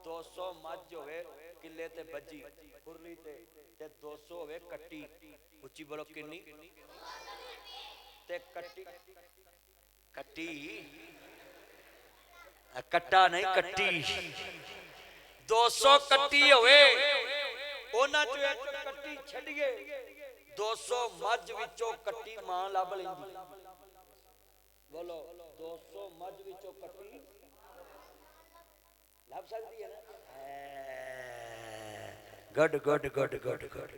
200 मझ होवे किले ते बजी खुरली ते 200 होवे कट्टी उच्ची बोलो किन्नी ते कट्टी कट्टी कट्टा नहीं कट्टी 200 कट्टी होवे ओना चो एक कट्टी छड्डिए 200 मझ विचों कट्टी मां लभ लैंदी बोलो 200 मझ विचों कट्टी लभ सकती है ना good good good good good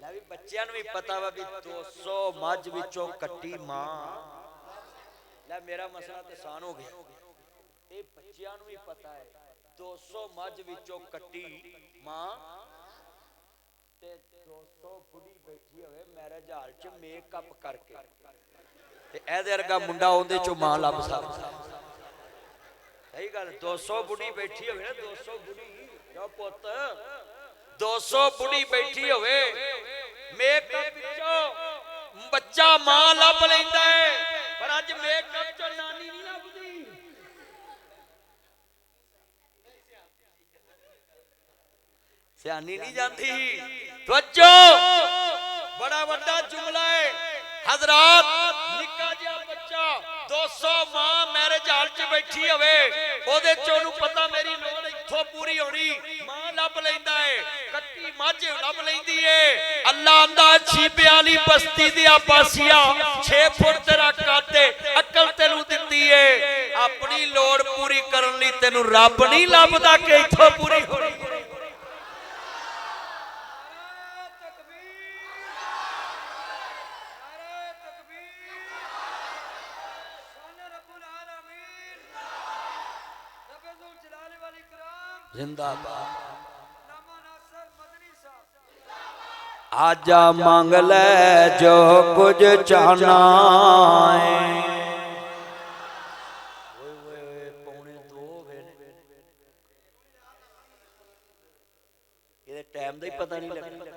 ला भी बच्चों भी पता वा भी 200 मझ विचों कट्टी मां ला मेरा मसला तो आसान हो गया ये बच्चों भी पता है 200 मझ विचों कट्टी मां ते 200 बुढ़ी बैठी होवे मैरिज हाल च मेकअप करके ते एदे वर्गा मुंडा ओंदे चों मां लभ सकदा सही गल 200 बुढ़ी बैठी होवे ना 200 बुढ़ी जो पुत 200 बुढ़ी बैठी होवे मेकअप विचों बच्चा मां लभ लैंदा है पर अज मेकअप चों नानी नहीं लभदी सियानी नहीं जाती तवज्जो बड़ा बड़ा जुमला है हजरात निक्का जिहा बच्चा 200 मां मैरिज हाल च बैठी होवे ओदे चों नूं पता मेरी लोड़ इत्थों पूरी होनी मां लभ लैंदा है कट्टी मझ लभ लैंदी है अल्लाह आंदा छीबे वाली बस्ती दी आपासिया 6 फुट तेरा कद अकल तैनूं दित्ती है अपनी लोड़ पूरी करन लई तैनूं रब नहीं लभदा कि इत्थों पूरी होनी जिंदाबाद आजा मांग ले जो कुछ चाहना है पौने 2 ये टाइम दा ही पता नहीं लगता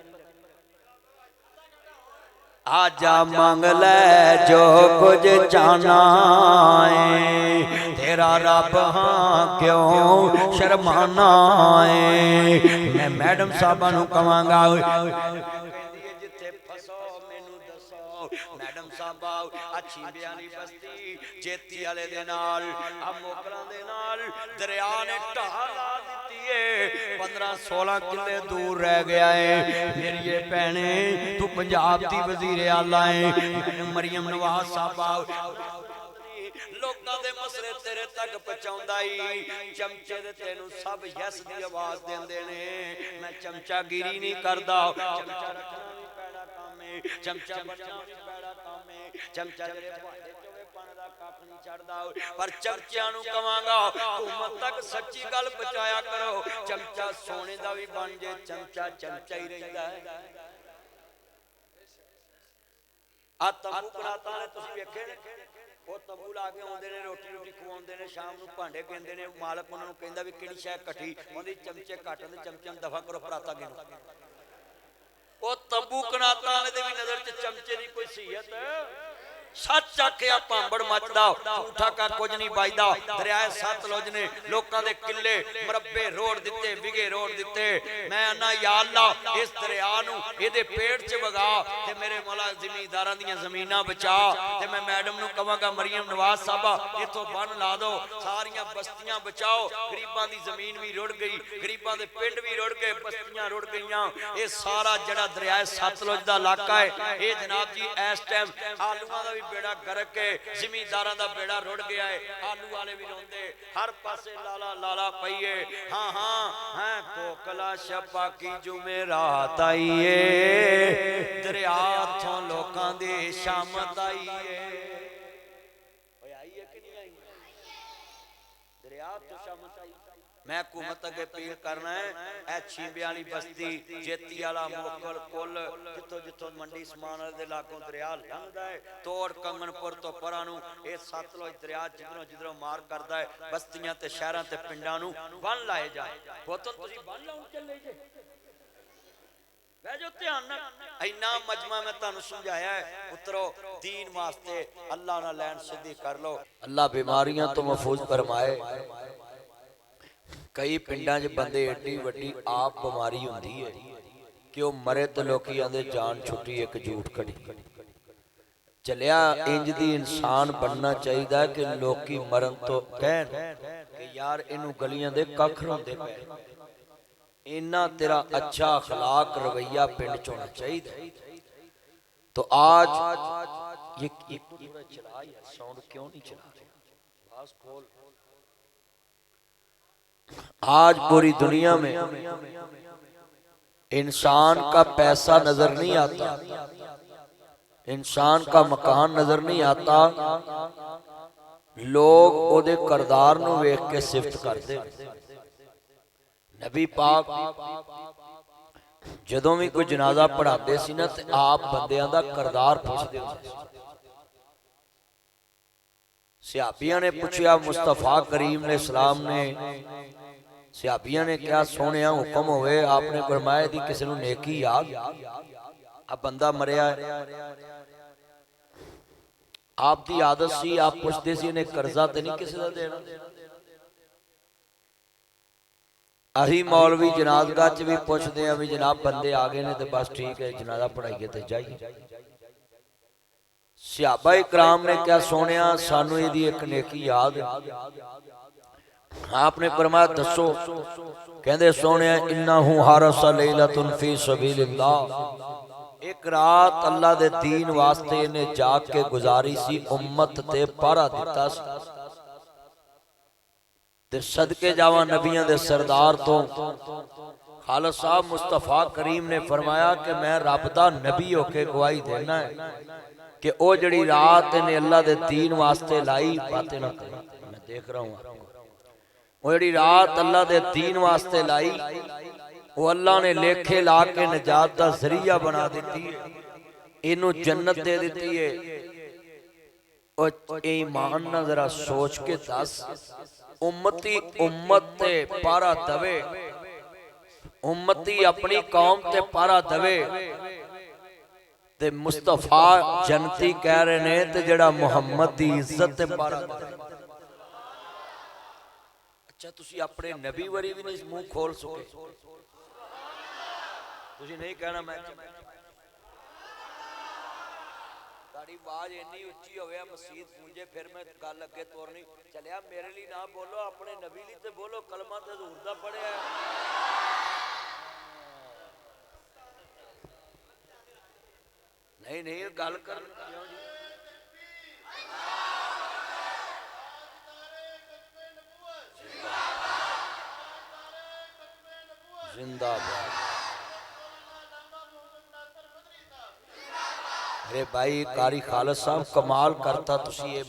आजा मांग ले जो कुछ चाहना है तेरा रब हाँ क्यों शर्माना है मैं मैडम साहबा नूं कहांगा जिथे फसो मैनू दसो मैडम साहबा अच्छी बयानी बस्ती जेती वाले दे नाल आ मोकरां दे नाल दरिया ने ढाह ला दित्ती है 15-16 किले दूर रह गया है मेरी ये भैणे तू पंजाब दी वजीर आला है मरियम नवाज साहबा लोकां दे मसले तेरे तक पहुंचाउंदा ही चमचे दे तैनूं सब यस दी आवाज देंदे ने मैं चमचागिरी नहीं करदा चमचा रखना भी पैड़ा काम है चमचा बनना भी पैड़ा काम है चमचा तेरे भांडे चोवे पाण दा कख नहीं छड़दा पर चमचियां नूं कहांगा हुकूमत तक सच्ची गल पहुंचाया करो चमचा सोने दा भी बन जे चमचा चमचा ही रहिंदा है आ तंबू बनाता ने तुसीं वेखे ने वो तंबू ला के आउंदे ने रोटी रोटी खवाउंदे ने शाम नूं भांडे गिनदे ने मालक उन्हां नूं कहंदा भी किहड़ी शै कट्ठी ओंदी चमचे घट ते चमचे दफा करो पराता गिनो वो तंबू कनाता ने दी नजर च चमचे दी कोई सीयत सच आखिया भांबड़ मचदा झूठा का कुछ नहीं बजदा दरियाए सतलुज ने लोकां दे किले मरब्बे रोड दिते विगे रोड दिते मैं अन्ना या अल्लाह इस दरिया नूं इहदे पेट च वगा ते मेरे मौला जमींदारां दीयां ज़मीनां बचा ते मैं मैडम नूं कहांगा मरियम नवाज साहबा इथों बन ला दो सारियां बस्तियां बचाओ गरीबां दी जमीन भी रुड़ गई गरीबां दे पिंड भी रुड़ गए बस्तियां रुड़ गईयां ये सारा जड़ा दरियाए सतलुज दा इलाका है ये जनाब जी इस टाइम आलूआं दा बेड़ा गरक के जमींदारां दा बेड़ा रुड़ गया है आलू वाले भी रोंदे हर पासे लाला लाला पईए हाँ हाँ हैं कोकला शपा की जुमेरात आई है दरिया थों लोकां दी शामत आई है ओए आई है कि नहीं आई दरिया तो शामत आई मैं हुकूमत अगे अपील करना है ए छींबे वाली बस्ती जेती वाला मोकल कुल जिथों जिथों मंडी समान वाले इलाकों दरिया लंघदा है तोड़ कंगनपुर तो परां नूं ए सतलुज दरिया जिधरों जिधरों मार करदा है बस्तियां ते शहरां ते पिंडां नूं बन लाए जाए पुत्त तुसीं बन लाउण चले जे बैठो ध्यान नाल इन्ना मजमा मैं तुहानूं समझाया है पुत्रो दीन वास्ते अल्लाह नाल लैन सीधी कर लो अल्लाह बीमारियां तो महफूज फरमाए कई पिंडां 'च बंदे एडी वड्डी आप बीमारी हुंदी है कि वह मरे तो लोग आंदे जान छुट्टी एक झूठ कड़ी चलिया। इंज दी इंसान बनना चाहिए कि लोग मरन तो कहन कि यार इनू गलियां दे कख रोंदे पे, इन्ना तेरा अच्छा अखलाक रवैया पिंड च होना चाहिए। तो आज ये चला यार साउंड क्यों नहीं चला बस खोल। आज पूरी दुनिया में इंसान का पैसा नजर नहीं आता, इंसान का मकान नजर नहीं आता, लोग ओदे करदार नूं वेख के सिफत करते। नबी पाक जदों भी कोई जनाजा पढ़ाते सी ना ते आप बंदियां दा करदार पुछदे हुंदे सी। सहाबियां ने पूछया, मुस्तफा करीम ने सलाम ने सहाबियां ने क्या सोने हुक्म होवे, आपने फरमाया दी किसी नूं नेकी याद आ बंदा मरिया आप दी आदत सी आप पुछदे सी इन्हें कर्जा ते नहीं किसी दा देना। अही मौलवी जनाजगाह च भी पुछदे आ भी जनाब बंदे आ गए ने ते बस ठीक है जनाजा पढ़ाइए ते जाइए। सहाबा इकराम ने क्या सोने सानू इहदी एक नेकी याद, आपने फरमाया दसो, कहंदे सोने इन्नहु हारसा लैलतुन फी सबीलिल्लाह, एक रात अल्लाह दे दीन वास्ते ने जाग के गुजारी सी, उम्मत ते पहरा दिता सी। ते सदके जावा नबियां दे सरदार तो खालिद साहब मुस्तफा करीम ने फरमाया कि मैं रब दा नबी होके गवाही देना है कि ओ जड़ी रात ने अल्लाह दे दीन वास्ते लाई, बातें ना मैं देख रहा हूं, वो जड़ी रात अल्लाह दे दीन वास्ते लाई वो अल्लाह ने लेखे ला के निजात का जरिया बना दी है, इनू जन्नत दे दी है। और ईमान ना जरा सोच के दस, उम्मती उम्मत ते पारा दवे, उम्मती अपनी कौम ते पारा दवे ते मुस्तफा जनती कह रहे ने ते जड़ा मुहम्मद दी इज्जत ते पारा दवे। अच्छा तुसी अपने नबी वरी भी नहीं मुंह खोल सके, तुसी नहीं कहना मैं ताड़ी आवाज इन्नी उच्ची होवे मस्जिद गूंजे फिर मैं गल अगे तोरनी चलिया। मेरे लिए ना बोलो, अपने नबी लिए तो बोलो, कलमा तो हजूर दा पढ़िया। नहीं नहीं गल कर जिंदाबाद। अरे भाई कारी खालिद साहब कमाल करता तुसी ये,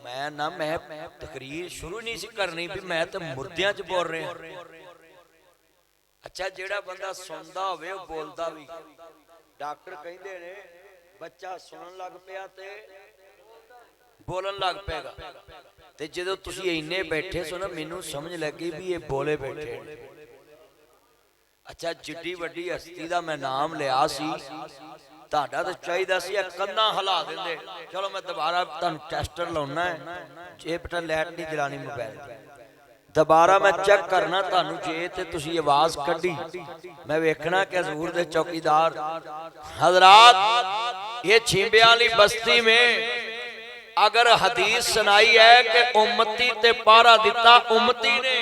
मैं ना मैं तकरीर शुरू नहीं सी करनी भी मैं तो मुर्दियां च बोल रहे हैं। अच्छा जेड़ा बंदा सुनदा होवे वो बोलदा भी, डॉक्टर कहंदे ने बच्चा सुनन लग पिया ते बोलन लग पेगा, ते जदों तुसी इन्ने बैठे सो ना मैनू समझ लगी भी ये बोले बैठे। अच्छा जिड्डी वड्डी हस्ती दा मैं नाम लिया सी, ताड़ा तो चाहिए सी कंधा हिला देंदे। चलो मैं दोबारा तुहानू टेस्टर लाउना है, जे बेटा लाइट नहीं जलानी मोबाइल दोबारा मैं चेक करना तुहानू, जे ते तुसी आवाज कड्डी मैं वेखना कि हजूर दे चौकीदार हजरात ये छिंबिया वाली बस्ती में अगर हदीस सुनाई है कि उम्मती ते पारा दिता उम्मती ने,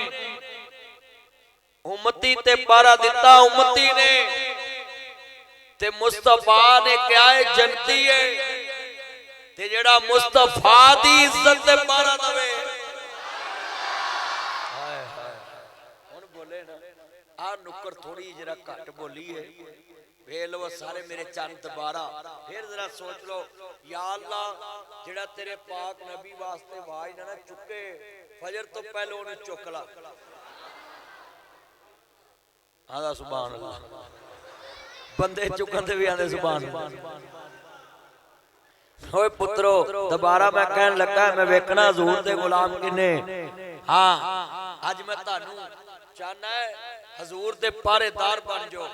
उम्मती ते पारा दिता उम्मती ने, ते मुस्तफा ने क्या है जनती है, ते जेड़ा मुस्तफा दी इज्जत ते पारा दवे। हाय हाय हुन बोले ना आ नुक्कर थोड़ी जरा घट बोली है, वे लो सारे मेरे चंद दोबारा फिर जरा सोच लो। या अल्लाह जेड़ा तेरे पाक नबी वास्ते आवाज ना चुके फजर तो पहले उन्हें चुक ला। आदा सुभान अल्लाह, बंदे चुकन ते भी आंदे सुभान अल्लाह। ओए पुत्रो दोबारा मैं कहन लगा मैं वेखना हजूर दे गुलाम किन्ने। हाँ अज मैं तानू चाहना है हजूर दे पहरेदार बन जाओ,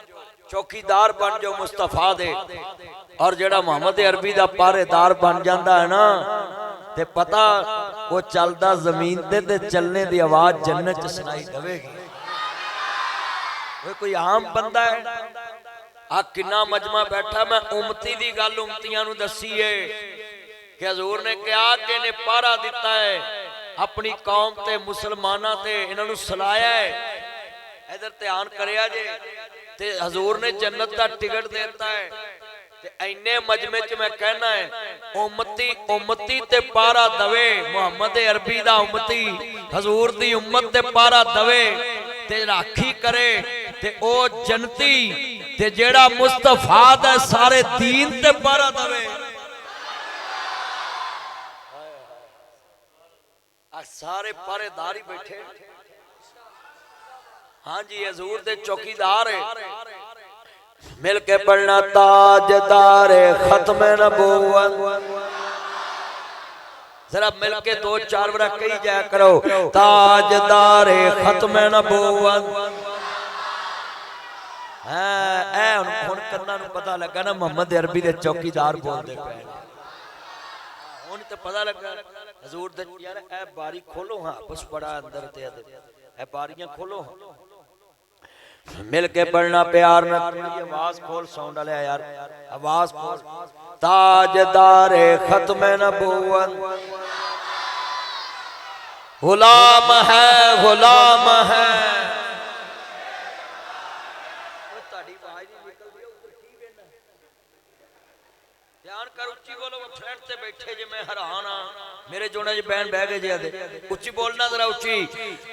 चौकीदार बन जाओ मुस्तफा दे, और जेड़ा मोहम्मद अरबी दा पहरेदार बन जाता है ना ते पता वो चलदा जमीन ते चलने की आवाज जन्नत च सुनाई देवेगी। कोई आम बंदा है आ किन्ना मजमा बैठा। मैं उम्मती दी गल उम्मतियां नूं दसी है कि हजूर ने कहा कि इन्हें पहरा दिता है अपनी कौम ते मुसलमानां ते इन्हां नूं सलाया है। इधर ध्यान करिया जे ते हजूर ने जन्नत का टिकट देता है। इन्ने मजमे च मैं कहना है उम्मती उम्मती ते पारा दवे मुहम्मद अरबी दा उम्मती हजूर दी उम्मत ते पारा दवे ते राखी करे ते ओ जनती ते जेड़ा मुस्तफा दा सारे दीन ते पारा दवे। सारे पहरेदार ही बैठे। हाँ जी हजूर दे चौकीदार है। मिल के पढ़ना ताजदार खत्म नबूवत। जरा मिल के दो चार बार कही जाया करो ताजदार खत्म नबूवत। हुण कन्ना नूं पता लगा ना मुहम्मद अरबी दे चौकीदार बोलदे पे। हुण ते पता लगा हजूर दे यार ए बारी खोलो। हाँ बस बड़ा अंदर ते ए बारियां खोलो। मिल के पढ़ना प्यार न आवाज खोल साउंड वाले यार आवाज खोल। ताजदार खत्म नबूवत गुलाम है गुलाम है। ध्यान कर उच्ची बोलो। फ्लैट से बैठे जे मैं हैरान हाँ मेरे जोड़े च बहन बह गए जे उच्ची बोलना जरा उच्ची।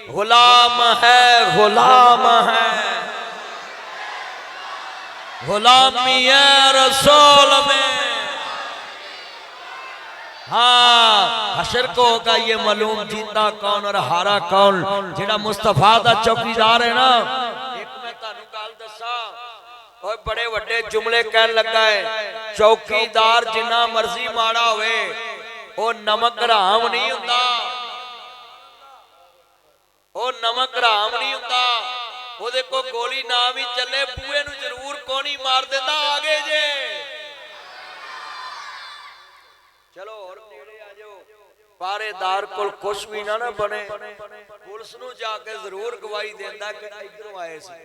गुलाम है गुलाम है गुलामी है रसूल में। हाँ हशर को होगा ये मालूम जीता कौन और हारा कौन। जेड़ा मुस्तफा दा चौकीदार है ना एक मैं तानू गल दसा और बड़े वड्डे जुमले कहन लगा है। चौकीदार जिन्ना मर्जी माड़ा होवे ओ नमक हराम नहीं हुंदा। ओ नमक हराम नहीं हुंदा। ओदे को गोली ना भी चले बूए नूं जरूर कोनी मार देंदा। आगे जे चलो और नेड़े आ जाओ। पहरेदार कोल कुछ भी ना बने पुलिस नूं जाके जरूर गवाही देंदा कि इधरों आए सी।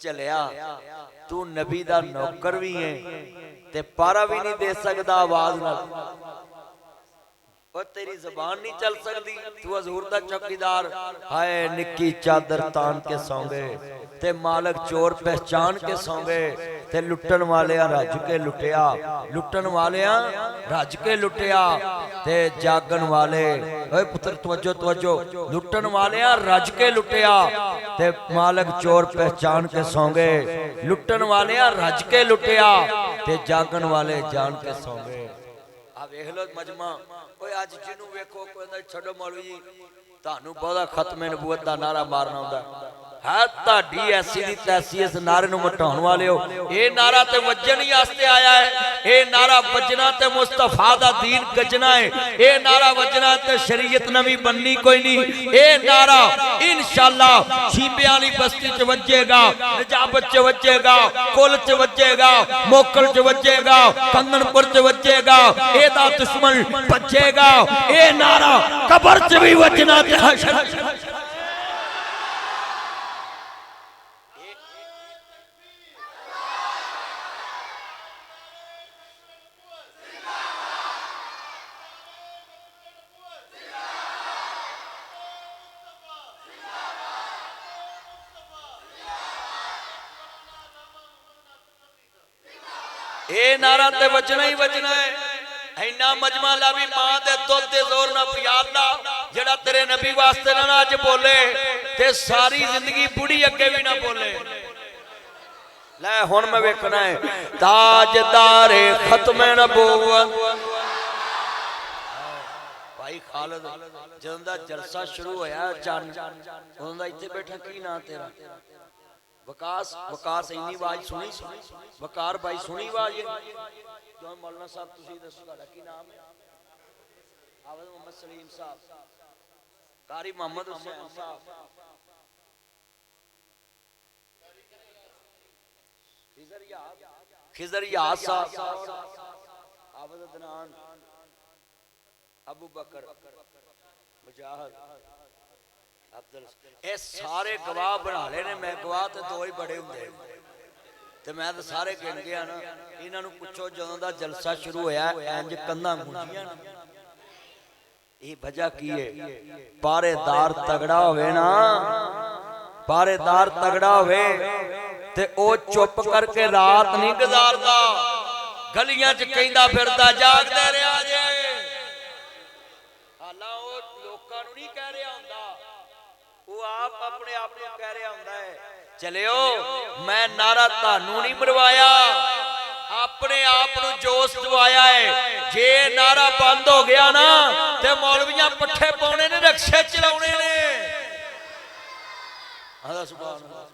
चलिया तू नबी दा नौकर भी है ते पारा भी नहीं दे सकदा आवाज नाल। तेरी जबान नहीं चल सकती तू हजूर दा चौकीदार। हाय निक्की चादर तान के सौंगे ते मालक चोर पहचान के सौंगे ते लुटन वाले रज के लुटिया लुटन वाले रज के लुटिया ते जागन वाले ओए पुत्र तवज्जो तवज्जो लुटन वाले रज के लुटिया ते मालक चोर पहचान के सौंगे लुटन वाले रज के लुटिया ते जागन वाले जान के सौंगे। आ वेख लो मजमा कोई अज जिन्नू वेखो कोई छड्डो मौलवी जी तानू बहुता खत्मे नबूवत दा नारा मारना हुंदा है। ताड़ी ऐसी दी तैसी इस नारे नूं मटाउण वाले हो। ये नारा ते वजन ही वास्ते आया है। ये नारा वजना ते मुस्तफा दा दीन गजना है। ये नारा वजना ते शरीयत नवी बननी कोई नहीं। ये नारा इंशाअल्लाह छींबे वाली बस्ती च वजेगा नजाबत च वजेगा कुल च वजेगा मोकल च वजेगा कंगनपुर च वजेगा। एदा दुश्मन बचेगा। ये नारा कबर च भी वजना ते हशर। ये नारा ते वजना ही वजना है। इन्ना मजमा ला भी मां दे दुध दे जोर ना प्यार ला जेड़ा तेरे नबी वास्ते ना अज बोले ते सारी जिंदगी बुढ़ी अगे भी ना बोले। ले हुण मैं वेखना है ताजदार खत्म नबूवत। भाई खालिद जदों दा जलसा शुरू होया चन उदों दा इत्थे बैठा की ना तेरा वकास वकास इन्नी आवाज सुनी वकार भाई सुनी आवाज जो मौलाना साहब तुसी दसो तुहाडा की नाम है। हाफिज मोहम्मद सलीम साहब कारी मोहम्मद हुसैन साहब खिजर याद साहब आबद अदनान अबू बकर मुजाहिद अब्दुल ये सारे गवाह बना ले ने मैं गवाह तो दो ही बड़े होंगे ते मैं तो सारे गिन गया ना इन्हां नूं पुछो जदों दा जलसा शुरू होया इंज कंधां गूंजियां ये वजह की है पारेदार तगड़ा होवे ना पारेदार तगड़ा होवे ते ओ चुप करके रात नहीं गुजारदा गलियां च कहंदा फिरदा जागदे रहा जे हालां ओ लोकां नूं नहीं कह रहा हुंदा वो आप अपने आप को कह रहा हुंदा है चलियो मैं नारा तानू नहीं मरवाया अपने आप को जोश दवाया है जे नारा बंद हो गया ना ते मौलवियां पट्ठे पाने ने रक्शे चलाने ने आदा सुभान अल्लाह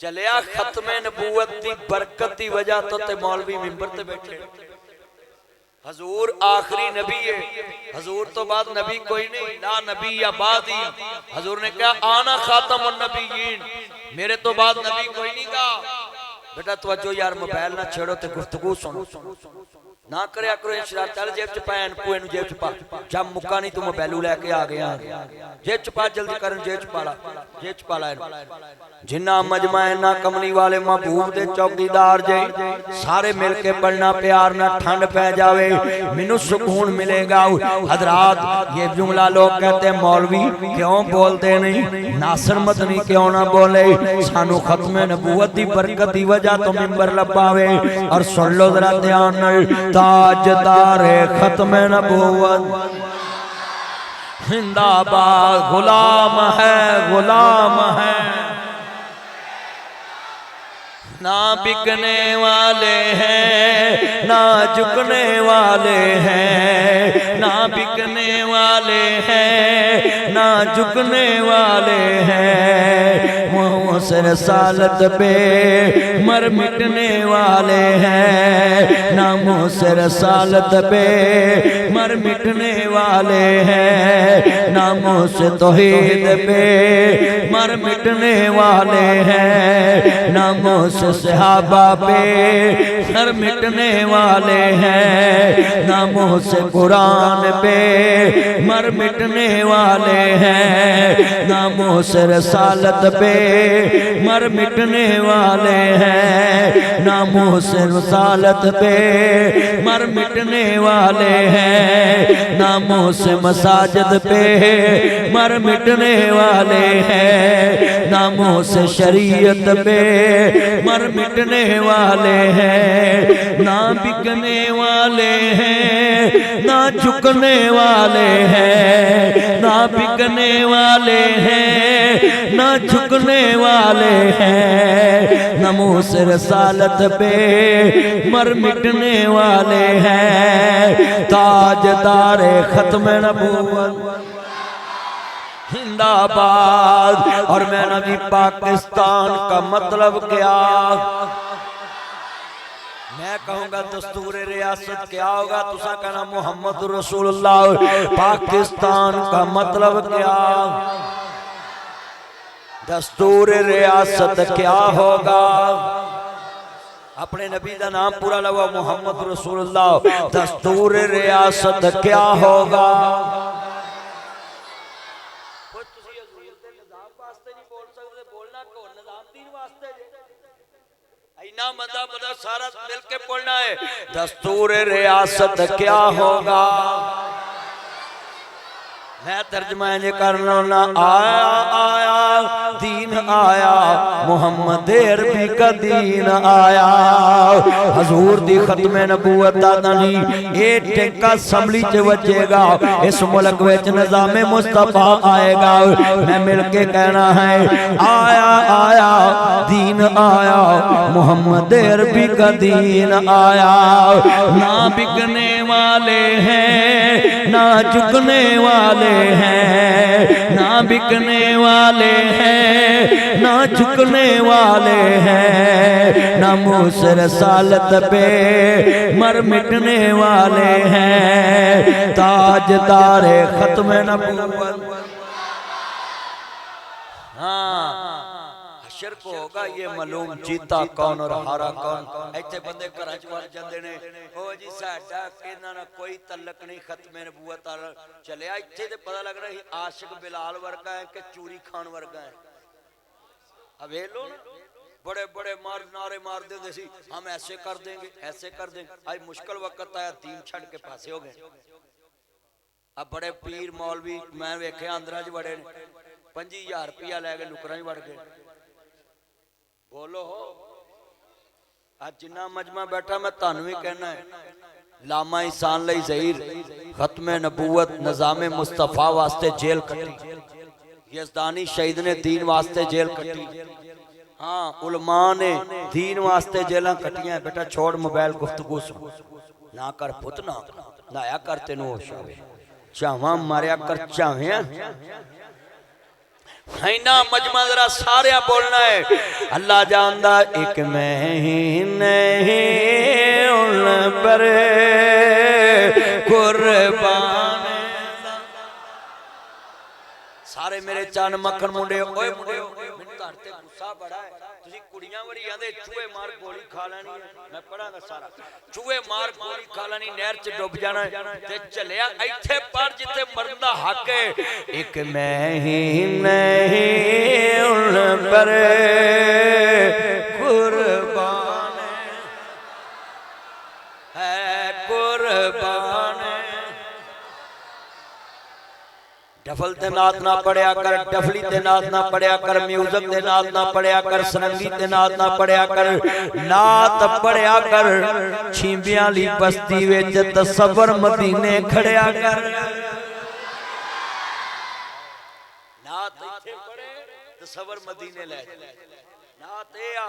चलिया खत्मे नबूवत की बरकत की वजह तो ते मौलवी मिंबर ते बैठे हजूर आखिरी नबी है हजूर तो बाद नबी कोई नहीं ना नबी या बाद ही हजूर ने कहा आना खातमुन नबीयीन मेरे तो बाद नबी कोई नहीं कहा बेटा तवज्जो यार मोबाइल ना छेड़ो ते गुफ्तगू सुनो ना करया करो इशरा चल जेब च पा एनपू एनु जेब च पा जब मुक्का नहीं तू मोबाइल लेके आ गया जेब च पा जल्दी कर जेब च पाला जेब च पाला जिन्ना मजमा इन्ना कमली वाले महबूब दे चौकीदार जे सारे मिलके पढ़ना प्यार ना ठंड पै जावे मैनू सुकून मिलेगा हजरात ये जुमला लोग कहते हैं मौलवी क्यों बोलते नहीं नासिर मदनी क्यों ना बोले सानू खत्मे नबूवत दी बरकत दी वजह तो मिंबर लपावे और सुन लो जरा ध्यान नाल ताजदारे खत्मे नबूवत जिंदाबाद गुलाम है ना बिकने वाले हैं ना झुकने वाले हैं ना बिकने वाले हैं ना झुकने वाले हैं मुँह से रसालत पे मर मिटने वाले हैं ना मुँह से रसालत पे मर मिटने वाले हैं ना मुँह से तौहीद पे मर मिटने वाले हैं ना मुँह से सहाबा पे सर मिटने वाले हैं ना मुँह से कुरान पे मर मिटने वाले हैं ना मुँह से रसालत पे मर मिटने वाले हैं ना मुँह से रसालत पे मर मिटने वाले हैं ना मुँह से मसाजिद पे मर मिटने वाले हैं ना मुँह से शरीयत पे मर मिटने वाले हैं ना बिकने वाले हैं ना झुकने वाले हैं ना बिकने वाले हैं ना झुकने वाले हैं ना मुँह से रसालत पे मर मिटने वाले हैं ताजदारे खत्म नबूवत जिंदाबाद। और मैं नबी पाकिस्तान का मतलब क्या, मैं कहूँगा दस्तूर रियासत क्या होगा, तुसा कहना मोहम्मद रसूलुल्लाह। पाकिस्तान का मतलब क्या, दस्तूर रियासत क्या होगा। अपने नबी का नाम पूरा लगा मोहम्मद रसूलुल्लाह। दस्तूर रियासत क्या होगा। सारा मिलके बोलना है, दस्तूर रियासत क्या होगा। मैं तर्जमा ये करना ना, आया आया दीन आया, मोहम्मद अरबी का दीन आया। हजूर दी खत्मे नबूवत दा नहीं ये टेका असम्बली च वजेगा, इस मुल्क विच निज़ामे मुस्तफा आएगा। मैं मिलके कहना है, आया आया दीन आया, मोहम्मद अरबी का दीन आया। ना बिकने वाले हैं ना झुकने वाले हैं, ना बिकने वाले हैं ना झुकने वाले हैं, ना मुँह से रसालत पे मर मिटने वाले हैं। ताजदारे खत्म नबूवत। हाँ शिरक होगा ये मालूम, जीता कौन और हारा कौन। इत्थे बंदे घरां च वड़ जांदे ने, ओ जी साडा इन्हां नाल कोई तल्लक नहीं, खत्मे नबूवत वाला चलिया। इत्थे ते पता लग रहा है आशिक बिलाल वर्गा है कि चूरी खान वर्गा है। अब वे लो ना, बड़े बड़े नारे मारते होंदे सी, हम ऐसे कर देंगे ऐसे कर देंगे। आज मुश्किल वक्त आया, दीन छड़ के पासे हो गए। अब बड़े पीर मौलवी मैं वेखे अंदर च बड़े 25,000 रुपया लैके नुकरां च वड़ गए। बोलो आज जिन्ना मजमा बैठा मैं तुहानू भी कहना है, लामा इंसान लई ज़हीर खत्मे नबूवत निज़ामे मुस्तफा वास्ते जेल कटी, यज़दानी शहीद ने दीन वास्ते जेल कटी। हाँ उलमा ने दीन वास्ते जेलां कटियां। बेटा छोड़ मोबाइल, गुफ्तगू ना कर पुत, ना लाया कर, तेनू होश आवे, चावा मारिया कर चावे। ना मजमा जरा सारे बोलना है, अल्लाह जानदा एक मैं ही नहीं उन पर कुर्बान। सारे मेरे चन मक्खन मुंडे, ओए मुंडे मैनूं घर ते गुस्सा बड़ा है, तुसीं कुड़ियां वरी आंदे चूहे मार गोली खा लैनी है। मैं पढ़ांगा सारा, चूहे मार गोली खा लैनी, नहर च डुब जाना ते चलिया। इत्थे पढ़ जिथे मरन दा हक है, एक मैं ही नहीं उन पर कुर्बान है, कुर्बान। डफल ते नात ना पढ़िया कर, डफली ते नात ना पढ़िया कर, म्यूजिक ते नात ना पढ़िया कर, सरंगी ते नात ना पढ़िया कर, नात पढ़िया कर छींबियां ली बस्ती विच तसव्वुर मदीने खड़िया कर। नात इत्थे पढ़े तसव्वुर मदीने ले नात ए आ।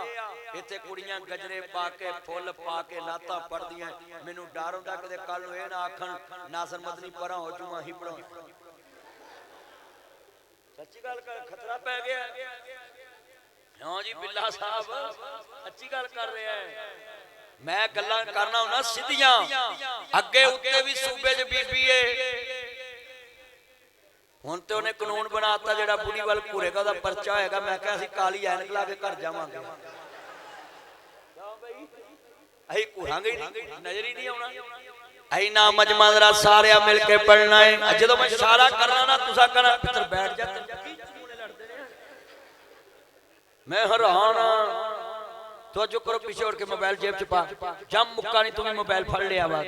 इत्थे कुड़ियां गजरे पा के फुल पा के नातां पढ़दियां। मैनूं डर हुंदा कि कल नूं इह ना आखण नासर मदनी परां हो जूं अहीं पढ़ाउण। सच्ची गल कर, खतरा पै गया। हाँ जी बिल्ला साहब अच्छी गल कर रहा है। मैं गल्लां करना हुंदा सीधियां, अगे उत्ते भी सूबे च बीबी है। हुण ते उहने कानून बनाता जेड़ा बुढ़ी वाल घूरेगा ओहदा परचा होएगा। मैं कहा असीं काली ऐनक ला के घर जावांगे, असीं घूरांगे ही नहीं, नजर ही नहीं आउणा। आई ना मजमा जरा सारे मिल के पढ़ना है। जो मैं इशारा करना ना तुसा कहना पुत्र बैठ जा, मैं हैरान तो जो करो पीछे उठ के मोबाइल जेब च पा, जब मुक्का नहीं तुम्हें मोबाइल फड़ लिया। बात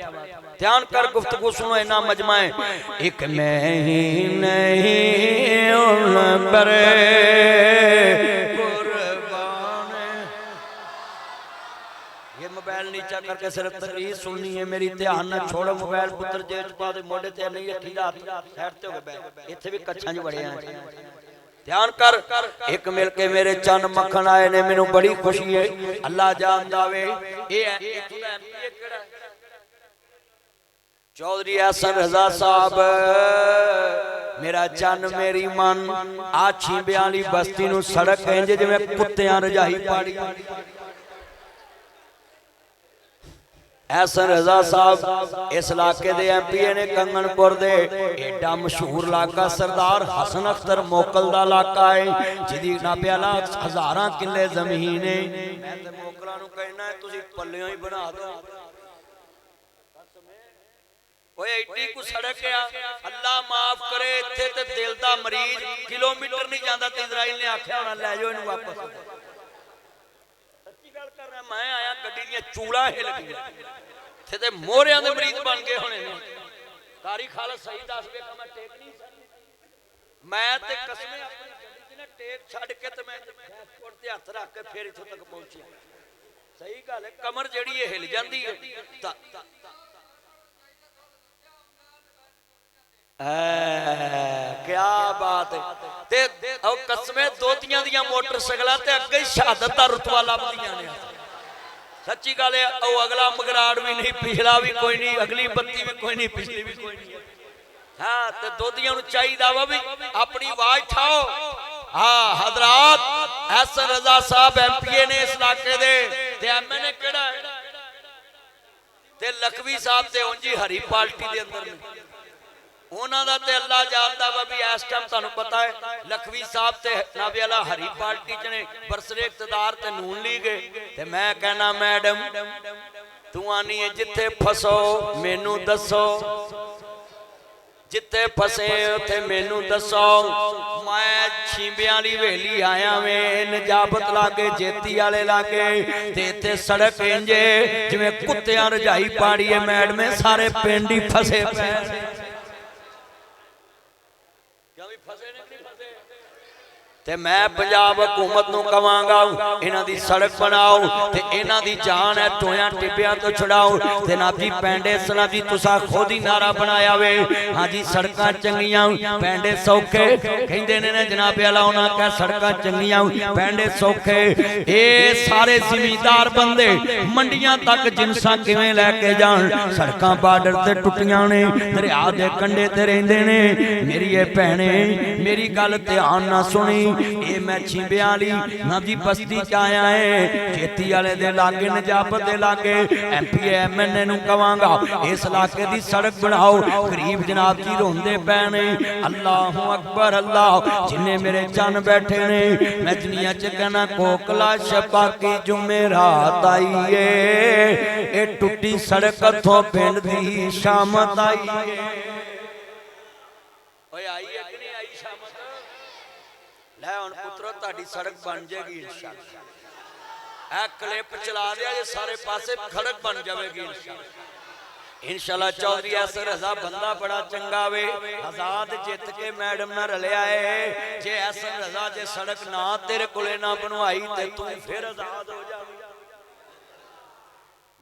ध्यान कर, गुफ्तगू सुनो। इना मजमा है, एक मैं ही नहीं उन पर मोबाइल नीचा करके सिर्फ तकरीर सुननी है मेरी। ध्यान ना छोड़ो मोबाइल, पुत्र जेब पा दे, मोढे ते नहीं रखी दा, साइड ते हो गए। इत्थे भी कच्छां च बड़े हैं। ध्यान कर, एक मिल के मेरे चन मक्खन आए ने, मैनू बड़ी खुशी है। अल्लाह जानदा वे ए चौधरी हसन रजा साहब मेरा चन मेरी मन आ छींबियां वाली बस्ती नूं सड़क इंज जिवें कुत्तियां रजाई पाड़ी। हसन रजा साहब इस इलाके दे MP ने, कंगनपुर दे एडा मशहूर इलाका सरदार हसन अख्तर मोकल दा इलाका है, जिहदी नाबियाला हज़ारां किले जमीन है। मैं ते मोकलां नूं कहना है तुसीं पल्लियों ही बना दो। ओए एडी को सड़क आ, अल्लाह माफ करे इत्थे ते दिल दा मरीज किलोमीटर नहीं जांदा ते इजराइल ने आख्या होना ले जाओ इहनूं वापस। सच्ची गल कर रहा, मैं आया गड्डी दी चूड़ा हिल गई थे ते मोहरियां दे मरीज बन गए होने। कारी खालस सही दस वेखा मैं टेक नहीं सकदी। मैं ते कसमें अपनी गड्डी ने टेक छड्ड के ते मैं डैशबोर्ड ते हत्थ रख के फिर इत्थों तक पहुंचिया। सही गल है, कमर जेड़ी है हिल जांदी है। क्या बात है। ते कसमें दोतियां दियां मोटरसाइकिलां ते अगे शहादत दा रुतबा लभदियां ने। सच्ची गल है, अगला मगराड़ भी नहीं, पिछला भी कोई नहीं, अगली बत्ती भी कोई नहीं, पिछली भी कोई नहीं। हाँ ते दोतियां नूं चाहिदा वा भी अपनी आवाज ठाओ। हाँ हजरात, हसन रजा साहब MP ने इस इलाके दे ते MN केड़ा है ते लखवी साहब ते उंजी हरी पार्टी दे अंदर ने। ਉਹਨਾਂ ਦਾ ਤੇ ਅੱਲਾ ਜਾਣਦਾ ਵਾ ਵੀ ਇਸ ਟਾਈਮ ਤੁਹਾਨੂੰ ਪਤਾ ਹੈ ਲਖਵੀ ਸਾਹਿਬ ਤੇ ਨਾਬੇ ਵਾਲਾ ਹਰੀ ਪਾਰਟੀ ਚ ਨੇ ਬਰਸਰੇ ਇਕਤਦਾਰ ਤੇ ਨੂਨ ਲੀਗ ਤੇ ਮੈਂ ਕਹਿਣਾ ਮੈਡਮ ਤੂੰ ਆਨੀ ਹੈ ਜਿੱਥੇ ਫਸੋ ਮੈਨੂੰ ਦੱਸੋ जिथे फसे उथे मैनू दसो मैं छींबियां वाली वेली आया वे नजाबत लागे जेती वाले लागे ते इत्थे सड़क इंजे जिवें कुत्तियां रजाई पाड़ी है मैडम सारे पिंड ही फसे पे ते मैं पंजाब हुकूमत नूं कहांगा इन्हां दी सड़क बनाओ ते इन्हां दी जान है टोयां टिब्बियां तो छुड़ाओ ते नाब जी पैंडे सना जी तुसा खुद ही नारा बनाया वे हां जी सड़कां चंगियां पैंडे सौखे कहंदे ने जनाब वाला उन्हां कहा सड़कां चंगियां पैंडे सौखे ए सारे जिमींदार बंदे मंडियां तक जिनसां किवें लैके जाण सड़कां बार्डर ते टुटियां ने दरिया दे कंढे ते रहिंदे ने मेरी ए भैणे मेरी गल ध्यान नाल सुनी ये मैं छींबियां वाली नाम जी बस्ती च आया है खेती वाले दे लागे नजाबत दे लागे एमपी एमएनए नूं कहांगा इस इलाके दी सड़क बनाओ गरीब जनाब जी रोंदे पै ने अल्लाहु अकबर अल्लाह जिन्ने मेरे चन बैठे ने मैं दुनिया च कहना कोकला शपा की जुमेरात आई है ए टुटी सड़क अथों पिंड दी शामत आई है ओए आई है कि नहीं आई शामत लै हुण पुत्रो तुहाडी सड़क बन जाएगी इंशाअल्लाह ए क्लिप चला दिया जे सारे पासे सड़क बन जाएगी इंशाअल्लाह इंशाअल्लाह चौधरी ऐसर रजा बंदा बड़ा चंगा वे आजाद जित के मैडम ना रलिया है जे ऐसर रजा जे सड़क ना तेरे कोले ना बनवाई ते तू फिर आजाद हो जावी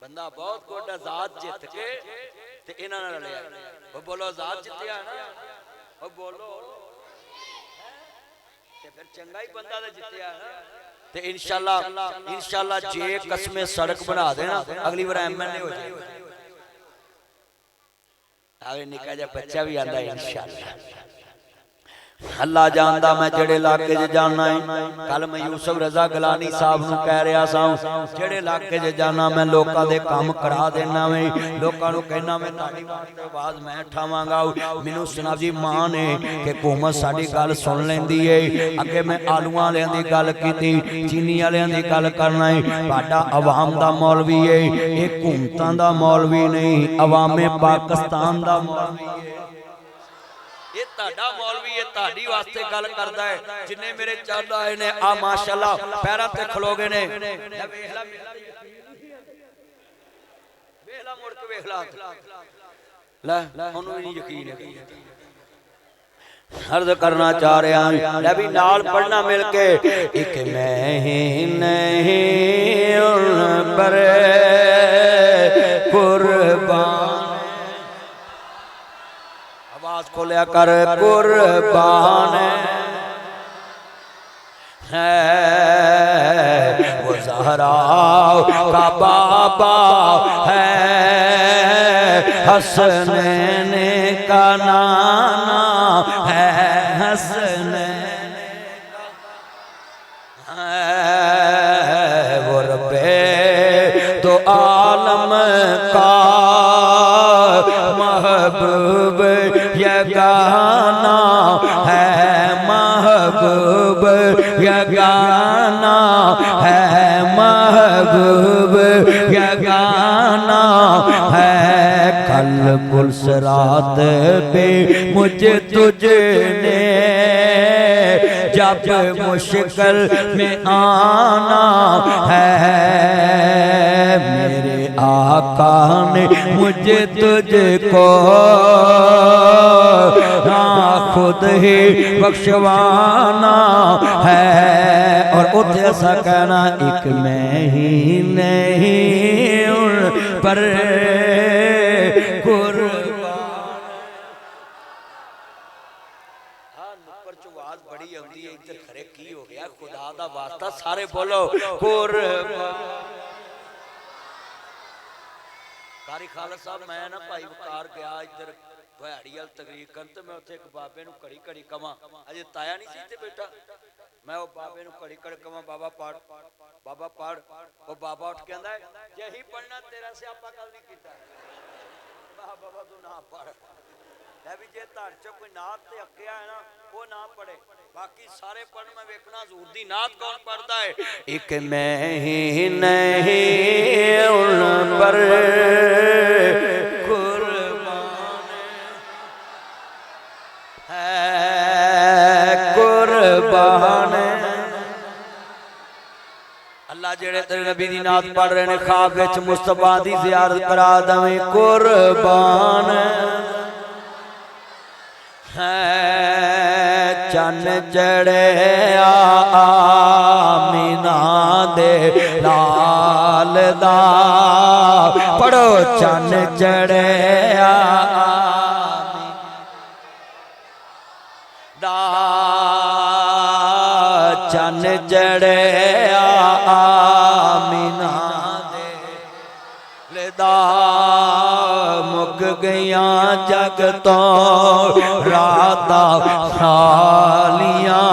बंदा बहुत गुड आजाद जित के ते इन्हां नाल रलिया ओ बोलो आजाद जितया ना ओ बोलो फिर चंगा ही बंदा तो जितया ते इंशाअल्लाह जे कसमें सड़क बना देना अगली बार एमएनए हो जाए आवे निका जा बच्चा भी आंदा इंशाअल्लाह अल्लाह जानदा मैं जेड़े इलाके च जाना है कल मैं यूसुफ रजा गलानी साहब नूं कह रहा सा जेड़े इलाके च जाना मैं लोकां दे काम करा देना वे लोकां नूं कहना मैं तुहाडी बात तो बाद मैं ठावांगा मैनूं सुना जी मां ने कि हुकूमत साडी गल सुन लैंदी है अगे मैं आलूआं वालियां दी गल कीती चीनी वालियां दी गल करना है तुहाडा अवाम दा मौलवी है ये हुकूमतां दा मौलवी नहीं अवामे पाकिस्तान दा मौलवी है ये ताड़ा मौलवी ये ताड़ी वास्ते गल करदा है जिन्ने मेरे चल आए ने आ माशाअल्लाह पैरां ते खलोगे ने वेखला मुड़ के वेखला ले ओनू नहीं यकीन है अर्ज करना चाह रहा हूं ले भी नाल पढ़ना मिल के एक मैं ही नहीं उन पर कुर्बान आवाज खोलिया कर कुर्बान है वो ज़हरा का बाबा है हसनैन का नाना है हसनैन का वो रब्बे तो आलम का महबूब यगाना है महबूब यगाना है महबूब यगाना है कल पुलसरात पे मुझे तुझने जब मुश्किल में आना है मेरे आका ने मुझे तुझको खुद ही बख्शवाना है और उसे ऐसा कहना एक मैं ही नहीं उन पर बड़ी आती है इधर खरे की हो गया खुदा दा वास्ता सारे बोलो कारी खालसा साहब मैं ना भाई वकार गया इधर भैड़ी वाल तकरीर कर तो मैं उत्थे एक बाबे नूं घड़ी घड़ी कवां अजे ताया नहीं सी ते बेटा मैं वो बाबे नूं घड़ी घड़ी कवां बाबा पढ़ वो बाबा उठ के आंदा यही पढ़ना तेरा स्यापा कल नहीं कीता बाबा तू ना पढ़ ਲੈ ਵੀ ਜੇ ਧੜ ਚ ਕੋਈ ਨਾਤ ਤੇ ਅੱਕਿਆ ਹੈ ਨਾ ਉਹ ਨਾ ਪੜੇ, ਬਾਕੀ ਸਾਰੇ ਪੜਨ। ਮੈਂ ਵੇਖਣਾ ਹਜ਼ੂਰ ਦੀ ਨਾਤ ਕੌਣ ਪੜਦਾ ਹੈ। ਇੱਕ ਮੈਂ ਹੀ ਨਹੀਂ ਉਨ ਪਰ ਕੁਰਬਾਨ ਹੈ ਕੁਰਬਾਨ। अल्लाह जेड़े तेरे नबी दी नात पढ़ रहे ने ख्वाब विच मुस्तफा दी ज़ियारत करा दवें कुर्बान है। चन चढ़े आमीना दे लाल दा पढ़ो चन चढ़े दा चन चढ़े आमीना दे लेदा मुक गया जग तो राता खालियां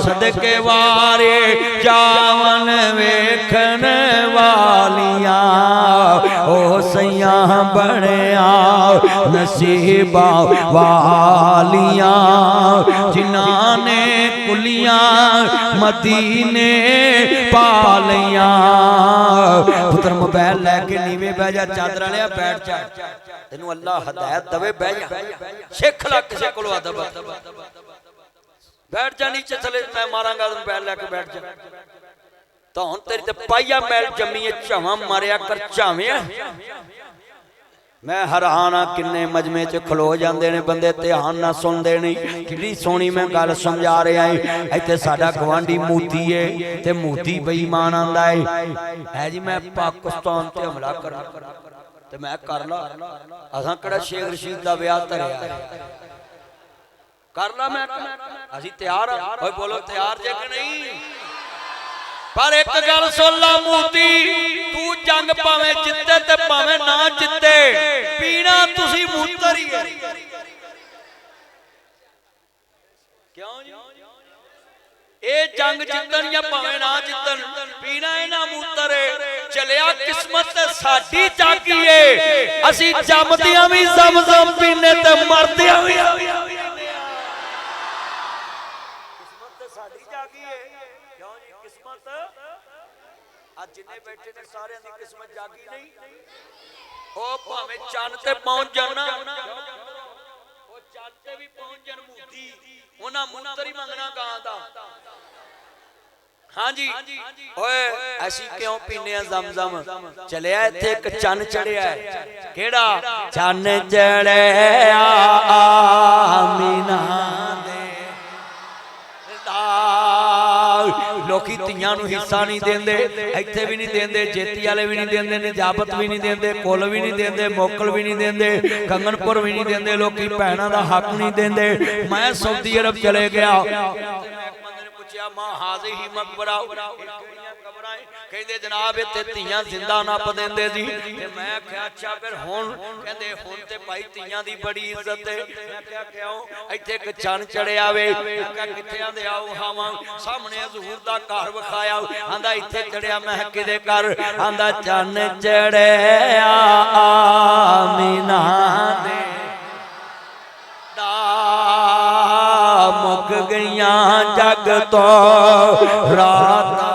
सदके वारे जावन वेखन वालियां ओ सैया बनिया नसीबा वालियां जिन्हां ने कुलियां मदीने पालियां। पुत्र मोबाइल लैके नीवे बह जा, चादर लिया बैठ जा, तेनू अल्लाह हदायत दवे बह जा, सिख ला किसी को अदब, बैठ जा नीचे थले मैं मारांगा मोबाइल लैके बैठ जा। तो हुण तेरी ते पाइया मैल जम्मी है झावां मारिया कर झावें। मैं हैरान हाँ किन्ने मजमे च खलो जाते ने बंदे ध्यान ना सुनते नहीं। कितनी सोहनी मैं गल समझा रहा है। इत्थे साडा गवांढी मोदी है ते मोदी बेईमान आंदा है जी मैं पाकिस्तान ते हमला करा ते मैं कर ला। असां किहड़ा शेख रशीद दा विआह धरिया कर ला। मैं असीं तैयार ओए बोलो तैयार जे कि नहीं। पर एक गल सुन ला मोदी, तू जंग भावें जिते ते भावें ना जिते, पीना तुसी मूत्र ही है। क्यों जी? ए जंग जितन या भावें ना जितन, पीना इन्हां मूत्र है। चलिया किस्मत साडी जागी है, असी जमदियां भी ज़म-ज़म पीने ते मरदियां भी किस्मत साडी जागी है। क्यों जी? किस्मत आज जिन्ने बैठे ने सारे दी किस्मत जागी नहीं। ओ भावें चंद ते पहुंच जाना, ओ चंद ते भी पहुंच जान मोदी, उन्हां मूत्र ही मंगना गां दा। हाँ जी ओए ऐसी क्यों पीने ज़म-ज़म। चलिया इत्थे एक चन चढ़िया है, केड़ा चन चढ़िया आमीना दे लोकी तियां नूं हिस्सा नहीं देंदे, इत्थे भी नहीं देंदे, जेती वाले भी नहीं देंदे, निजाबत भी नहीं देंदे, कुल भी नहीं देंदे, मोकल भी नहीं देंदे, कंगनपुर भी नहीं देंदे, लोकी भैणां दा हक नहीं देंदे। मैं सऊदी अरब चले गया, पूछया मां हाज़ी ही मकबरा, कहंदे जनाब इत्थे धीआं जिंदा नप देंदे जी। ते मैं आख्या अच्छा फिर हुण, कहंदे हुण ते भाई धीआं दी बड़ी इज्जत है। मैं आख्या क्यों? इत्थे एक चन चढ़िया वे। मैं आख्या कित्थे? आंदे आओ हावां सामने हजूर दा घर विखाया। आंदा इत्थे चढ़िया। मैं किदे घर? आंदा चन चढ़िया आमीना दे मुक गईयां जग तो राता।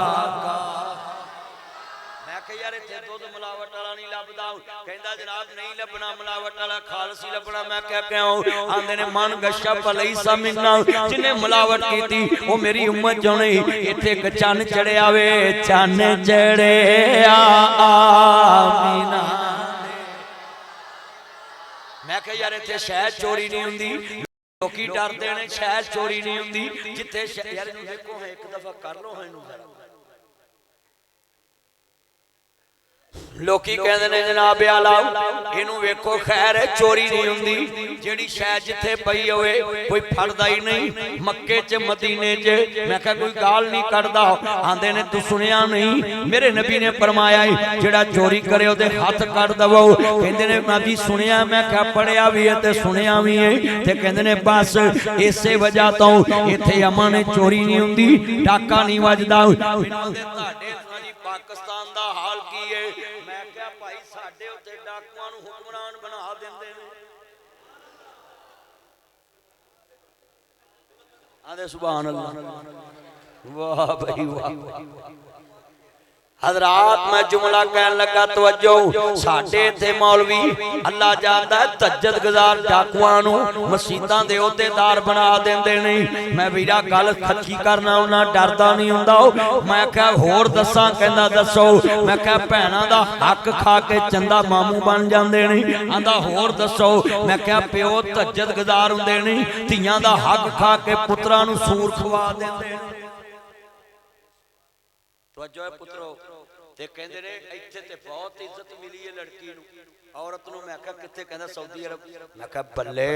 मैं कह यार इत्थे दुध मिलावट वाला नहीं लभदा। कहंदा जनाब नहीं लभना, मिलावट वाला खालसी लभना। मैं क्या क्यों? आंदे ने मन गशा भलई समिना, जिन्हें मिलावट कीती वो मेरी उम्मत जो नहीं। इत्थे एक चन चढ़िया वे, चन चढ़िया आमीना। मैं कह यार इत्थे शहद चोरी नहीं हुंदी, लोकी डरदे ने शहद चोरी नहीं हुंदी। जिथे यार देखो एक दफा कर लो इनू लोकी कहंदे ने जनाब आला इनू वेखो खैर चोरी नहीं हुंदी। जेड़ी शहद जिथे पई होवे कोई फड़दा ही नहीं। मक्के च मदीने च मैं कहा कोई गाल नहीं करदा। आंदे ने तू सुनिया नहीं मेरे नबी ने फरमाया जेड़ा चोरी करे ओदे हाथ कट दवो। कहंदे ने मैं भी सुनिया। मैं कहा पढ़िया भी है ते सुनिया भी है। ते कहंदे ने बस इसे वजह तो इथे अमन चोरी नहीं हुंदी, डाका नहीं वजदा। पाकिस्तान दा हाल की है? मैं क्या भाई साडे उत्ते डाकुआं नूं हुक्मरान बना देंदे ने। आदे सुभान अल्लाह। वाह भाई वाह। हजरात मैं जुमला कहन लगा तवज्जो, साडे इत्थे मौलवी अल्लाह जानदा है तज्जद गुजार डाकुआं नूं मसीतां दे ओहदेदार बना देंदे ने। मैं वीरा गल सच्ची करना उन्ना डरदा नहीं हुंदा। मैं कहा होर दसां, कहंदा दसो। मैं कहा भैणां दा हक खा के चंदा मामू बन जांदे ने। आंदा होर दसो। मैं कहा प्यो तज्जद गुजार हुंदे ने, धीआं दा हक खा के पुत्रां नूं सूर खवा देंदे ने। तवज्जो है पुत्रो। ते कहंदे ने इत्थे ते बहुत इज्जत मिली है लड़की नूं, औरत नूं। मैं कहा कित्थे? कहंदा सऊदी अरब। मैं कहा बल्ले।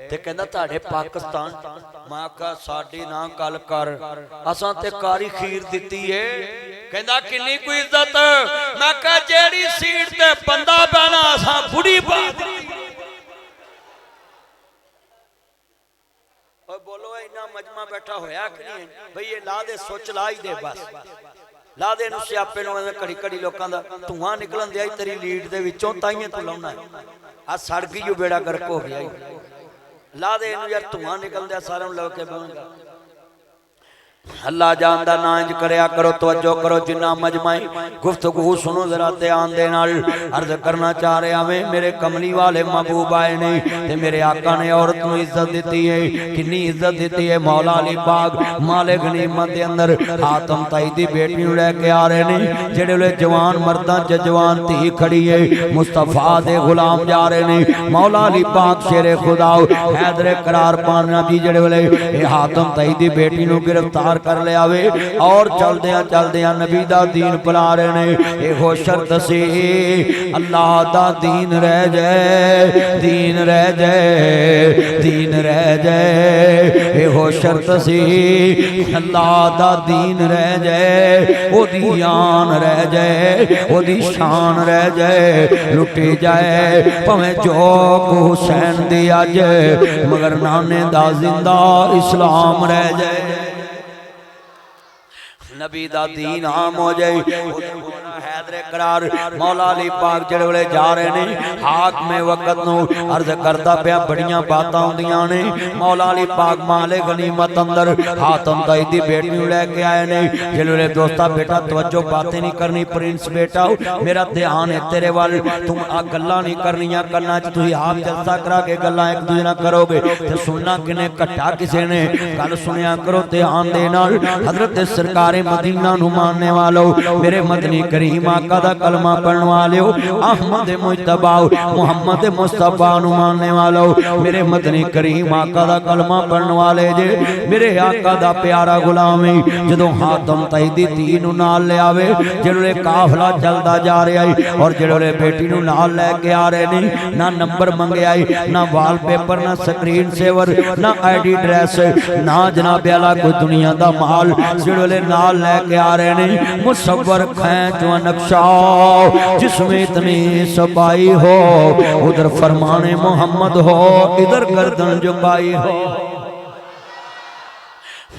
ते कहंदा तुहाडे पाकिस्तान। मैं कहा साडी ना गल कर, असां ते कारी खीर दित्ती है। कहंदा किन्नी कोई इज्जत? मैं कहा जेड़ी सीट ते बंदा बैना असां बुढ़ी पा दित्ती। और बोलो इन्ना मजमा बैठा होया कि नहीं भाई? ये ला दे, सोच ला ही दे बस, ला दे नूं सियापे नूं। घड़ी घड़ी लोकां दा धुआं निकलन दिया तेरी लीड दे विचों, ताइयों तू लाउणा आ सड़ गई बेड़ा गर्क हो गया। ला दे इनूं यार, धुआं निकल दिया सारे नूं लग के बहूंगा। अल्लाह जानदा ना इंज करया करो। तवज्जो करो जिन्ना मजमाई गुफ्तगू सुनो जरा ध्यान दे नाल। अर्ज करना चाह रहा मैं, मेरे कमली वाले महबूब आए ने ते मेरे आका ने औरत नूं इज्जत दी है। किन्नी इज्जत दी है। मौला अली पाक माले गनीमत दे अंदर हातम ताई दी बेटी नूं लेके आ रहे ने। जेड़े वेले जवान मर्दां च जवान धी खड़ी है, मुस्तफा दे गुलाम जा रहे ने। मौला अली पाक शेरे खुदा हैदर करार पाना जी जेड़े वेले हातम ताई दी बेटी नूं गिरफ्तार कर लिया वे और चलदियां नबी दा दीन पला रहे ने। एहो शर्त सी अल्लाह दा दीन रह जाए, दीन रह जाए, दीन रह जाए। एहो शर्त सी अल्लाह दा दीन रह जाए, ओदी आन रह जाए, ओदी शान रह जाए। लुटी जाए भावें चौक हुसैन दी अज, मगर नाने दा जिंदा इस्लाम रह जाए। नबी दा दीन आम हो जाए। हैदर करार मौला अली पाक जेड़े वेले जा रहे ने हाक में वक्त नूं अर्ज करदा पिया बड़ियां बातां हुंदियां ने। मौला अली पाक माले गनीमत अंदर हातम ताई दी बेटी नूं लेके आए ने। जेड़े वेले दोस्ता बेटा तवज्जो बातें नहीं करनी, प्रिंस बेटा मेरा ध्यान है तेरे वाल, तुम आ गल्लां नहीं करनियां। कन्नां च तुसीं आप जलसा करा के गल्लां एक दूजे नाल करोगे ते सुनना किने घट्टा किसे ने। गल सुनिया करो ध्यान दे नाल। हजरत सरकार मदीना नूं मानने वालों, मेरे मदनी करीम आका दा कलमा पढ़ने वालों, अहमद मुजतबा मुहम्मद मुस्तफा नूं मानने वालों, मेरे मदनी करीम आका दा कलमा पढ़ने वाले जे मेरे आका दा प्यारा गुलाम है। जदों हातम ताई दी धी नूं नाल ले आवे, जेड़े काफला चलदा जा रहा है और जेड़े बेटी नूं नाल लेके आ रहे ने, ना नंबर मंगया है, ना वॉलपेपर, ना स्क्रीन सेवर, ना आईडी ड्रेस, ना जनाब आला कोई दुनिया दा माल। जेड़े नाल लेके आ रहे ने मुसव्वर खैच व नक्शा, जिसमें इतनी सफाई हो उधर फरमाने मोहम्मद हो, इधर गर्दन झुकाई हो।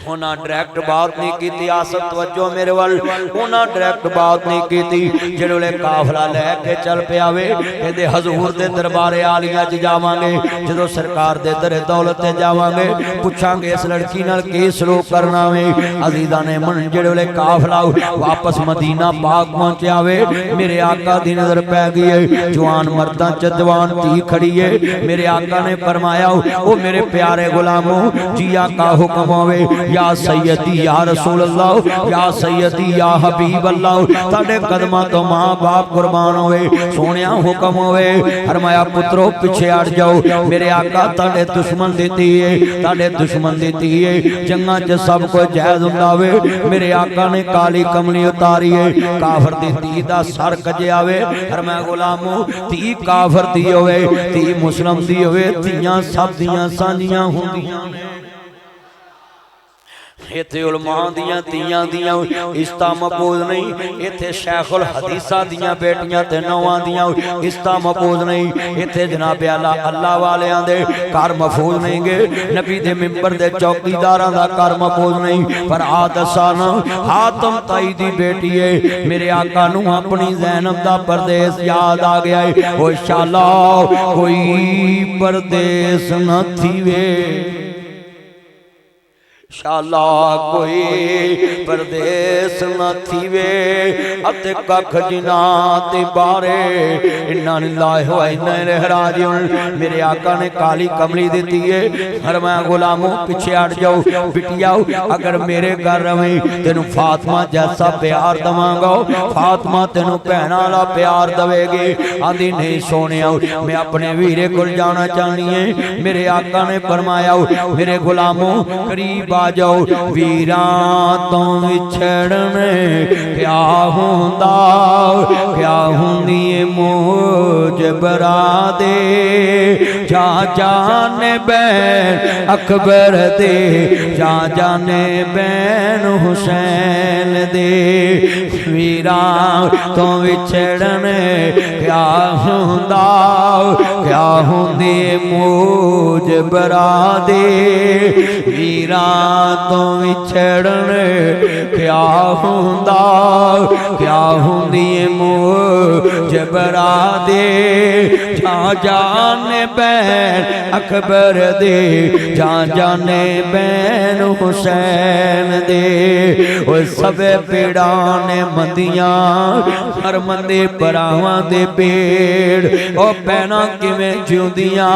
उन्हें डायरेक्ट बात नहीं की। आसत तवज्जो मेरे वाल, उन्हें डायरेक्ट बात नहीं की। जेड़े काफला लैके चल पिया वे, कहते हजूर दे दरबारे आलिया च जावांगे, जो सरकार दे दरे दौलत जावांगे, पुछांगे इस लड़की नाल की सलूक करना वे। अजीजा ने मन जेड़े काफला वापस मदीना पाक पहुंचा वे, मेरे आका दी नजर पै गई है। जवान मर्दां च जवान धी खड़ी है। मेरे आका ने फरमाया ओ मेरे प्यारे गुलामों, जी आका हुक्म होवे, या सैयदी या रसूल अल्लाह, या सैयदी या हबीब अल्लाह, ताड़े कदमां तो मां बाप कुर्बान होवे, सोनिया हुक्म होवे। फरमाया पुत्रो पीछे हट जाओ, मेरे आका ताड़े दुश्मन दी है, ताड़े दुश्मन दी है। जंगा च सब कुछ जायज हुंदा वे। मेरे आका ने काली कमली उतारी है, काफर दी धी दा सर कजिया वे। फरमाया गुलामो, धी काफर दी होवे, धी मुस्लिम दी होवे, धीआं सब दियां सांझियां हुंदियां ने। इत्थे उलमा दियां धीआं दियां इस्ता मकबूल नहीं, इत्थे शैखुल हदीसा दियां बेटियां ते नौवां दियां इस्ता मकबूल नहीं। इत्थे जनाब आला अल्लाह वालियां दे घर महफूज नहीं गे, नबी दे मिंबर दे चौकीदारां दा घर महफूज नहीं। पर आ दसान हातम ताई दी बेटी है, मेरे आका नूं अपनी ज़ैनब दा परदेस याद आ गया है। ओ शाला कोई परदेस न थीवे, शाला कोई परदेस न थीवे अते कख जिना ते बारे इन्ना लिल्लाहि व इन्ना इलैहि राजिऊन। मेरे आका ने काली कमली दी है फरमाया गुलामों पीछे हट जाओ बिटियाओ, अगर मेरे घर रवें तेनू फातिमा जैसा प्यार दवांगा, फातिमा तेनू भैन वाला प्यार देवेगी। आंदी नहीं सोने मैं अपने वीरे को जाना चाहनी है। मेरे आका ने फरमाया मेरे गुलामों करीब आ जाओ, वीरा तो विछड़ने क्या हुंदा क्या हुंदी मोज बरादे जा जाने बैन अकबर दे जा जाने बैन हुसैन दे। वीरा तो विछड़ने क्या हुंदा क्या हुंदी मोज बरादे वीरा तो विछड़ने क्या हुंदा क्या हुंदी मोज बरादे जा जाने बैन अकबर दे जा जाने बैन हुसैन दे। ओ सबे पेड़ा ने मंदियां हर मंदे भरावां दे पेड़ ओ भैनां किवें जिउंदियां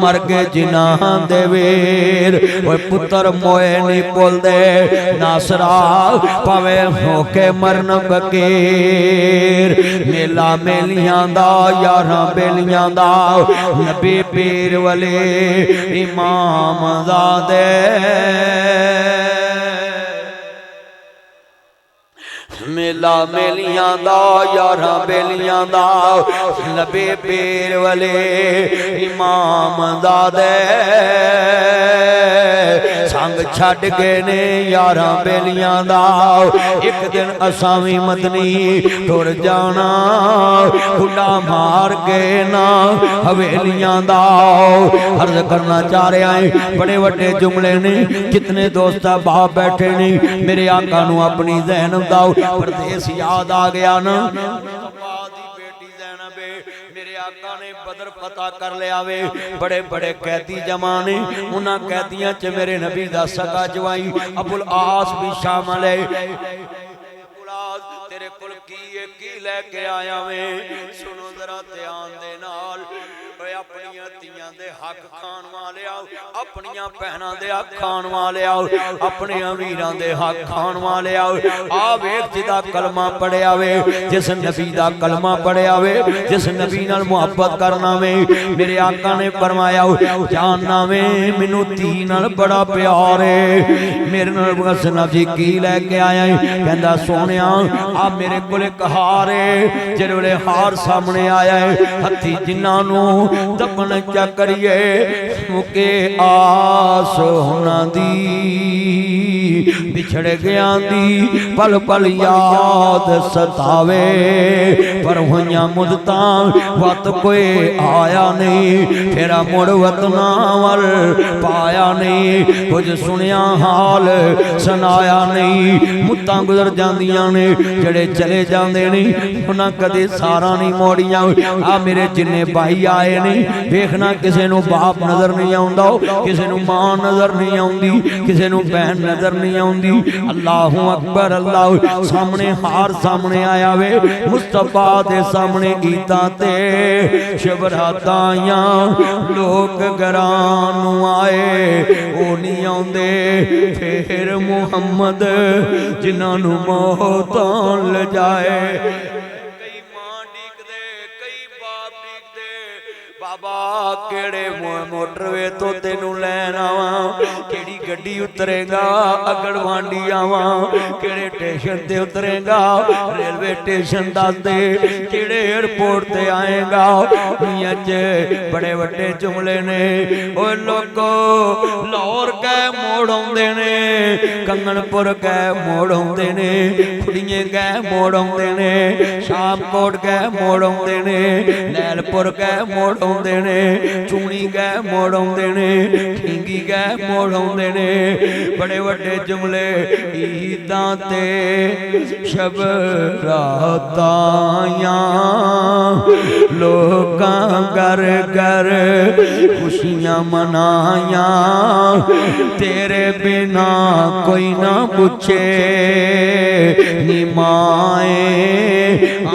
मर गए जिन्हां दे वेर। ओ पुत्र मोए नहीं भुलदे नासरा भावे होके मरन बगैर। मेला मेलियां दा यारां बेलियां दा नबी पीर वाले इमाम ज़ादे मेला मेलियां दा यारां बेलियां दा नबी पीर वाले इमाम ज़ादे संग छड़ गए ने यारां बेलियां दा। एक दिन असां भी मदनी टुर जाना खुला मार के ना हवेलियां दा। अर्ज करना चाह रहा है बड़े बड़े जुमले ने कितने दोस्त बाप बैठे ने मेरे आका नू अपनी ज़ैनब दा परदेस याद आ गया ना। मेरे आका ने बदर पता कर लिया वे बड़े बड़े कैदी जमाने उन्हां कैदियां च मेरे नबी दा सगा जवाई अबुल आस भी शामिल है। तेरे कोल की लेके आया वे सुनो जरा ध्यान दे नाल। अपनियां तियां दे हक खान वाले आओ अपनियां भैनां दे हक खान वाले आओ अपने वीरां दे हक खान वाले आओ। आ वेख जिदा कलमा पढ़िया वे जिस नबी दा कलमा पढ़िया वे जिस नबी नाल मुहब्बत करना वे मेरे आका ने फरमाया जानना वे मैनू धी नाल बड़ा प्यार है। मेरे नाल हसन जी की लैके आया कहंदा सोनिया आ मेरे कोले हार है जिहड़े वेले हार सामने आया है हथी जिन्हां नू दफन चा करिए मुके आस होना दी बिछड़ गया दी पल पल याद सतावे पर हुइयां मुदतां वत कोई आया नहीं फेरा मुड़ वतना वल पाया नहीं कुछ सुनिया हाल सुनाया नहीं। मुद्दां गुजर जांदियां ने जड़े चले जांदे नहीं उन्हां कदे सारा नहीं मोड़ियां। आ मेरे जिन्ने भाई आए ने देखना किसी नू बाप नजर नहीं आउंदा किसी नू मां नजर नहीं आउंदी किसी नू बहन नजर नहीं आउंदी। अल्लाहु अकबर अल्लाह सामने हार सामने आया वे मुस्तफा दे सामने ईदा ते शबरातां लोग घरां नू आए ओ नहीं आउंदे फिर मुहम्मद जिन्हां नू मौतां ले जाए। बाबा केड़े मोटरवे तो तेनू लैन आवा केड़ी गड्डी उतरेगा अगड़वांडी आवा केड़े स्टेशन ते उतरेगा रेलवे स्टेशन दस दे केड़े एयरपोर्ट ते आएगा। दुनिया च बड़े बड़े जुमले ने ओ लोगो लाहौर कै मोड़ आउंदे ने कंगनपुर कै मोड़ आउंदे ने कुड़िए कै मोड़ आउंदे ने शामकोट कै मोड़ आउंदे ने लैलपुर कै मोड़ आउंदे ने चूनी गए मोड़ आउंदे ने, ठींगी गए मोड़ आउंदे ने। बड़े वड्डे जुमले ईदां ते शब रातां लोकां घर घर खुशियां मनाया, तेरे बिना कोई ना पूछे नी माए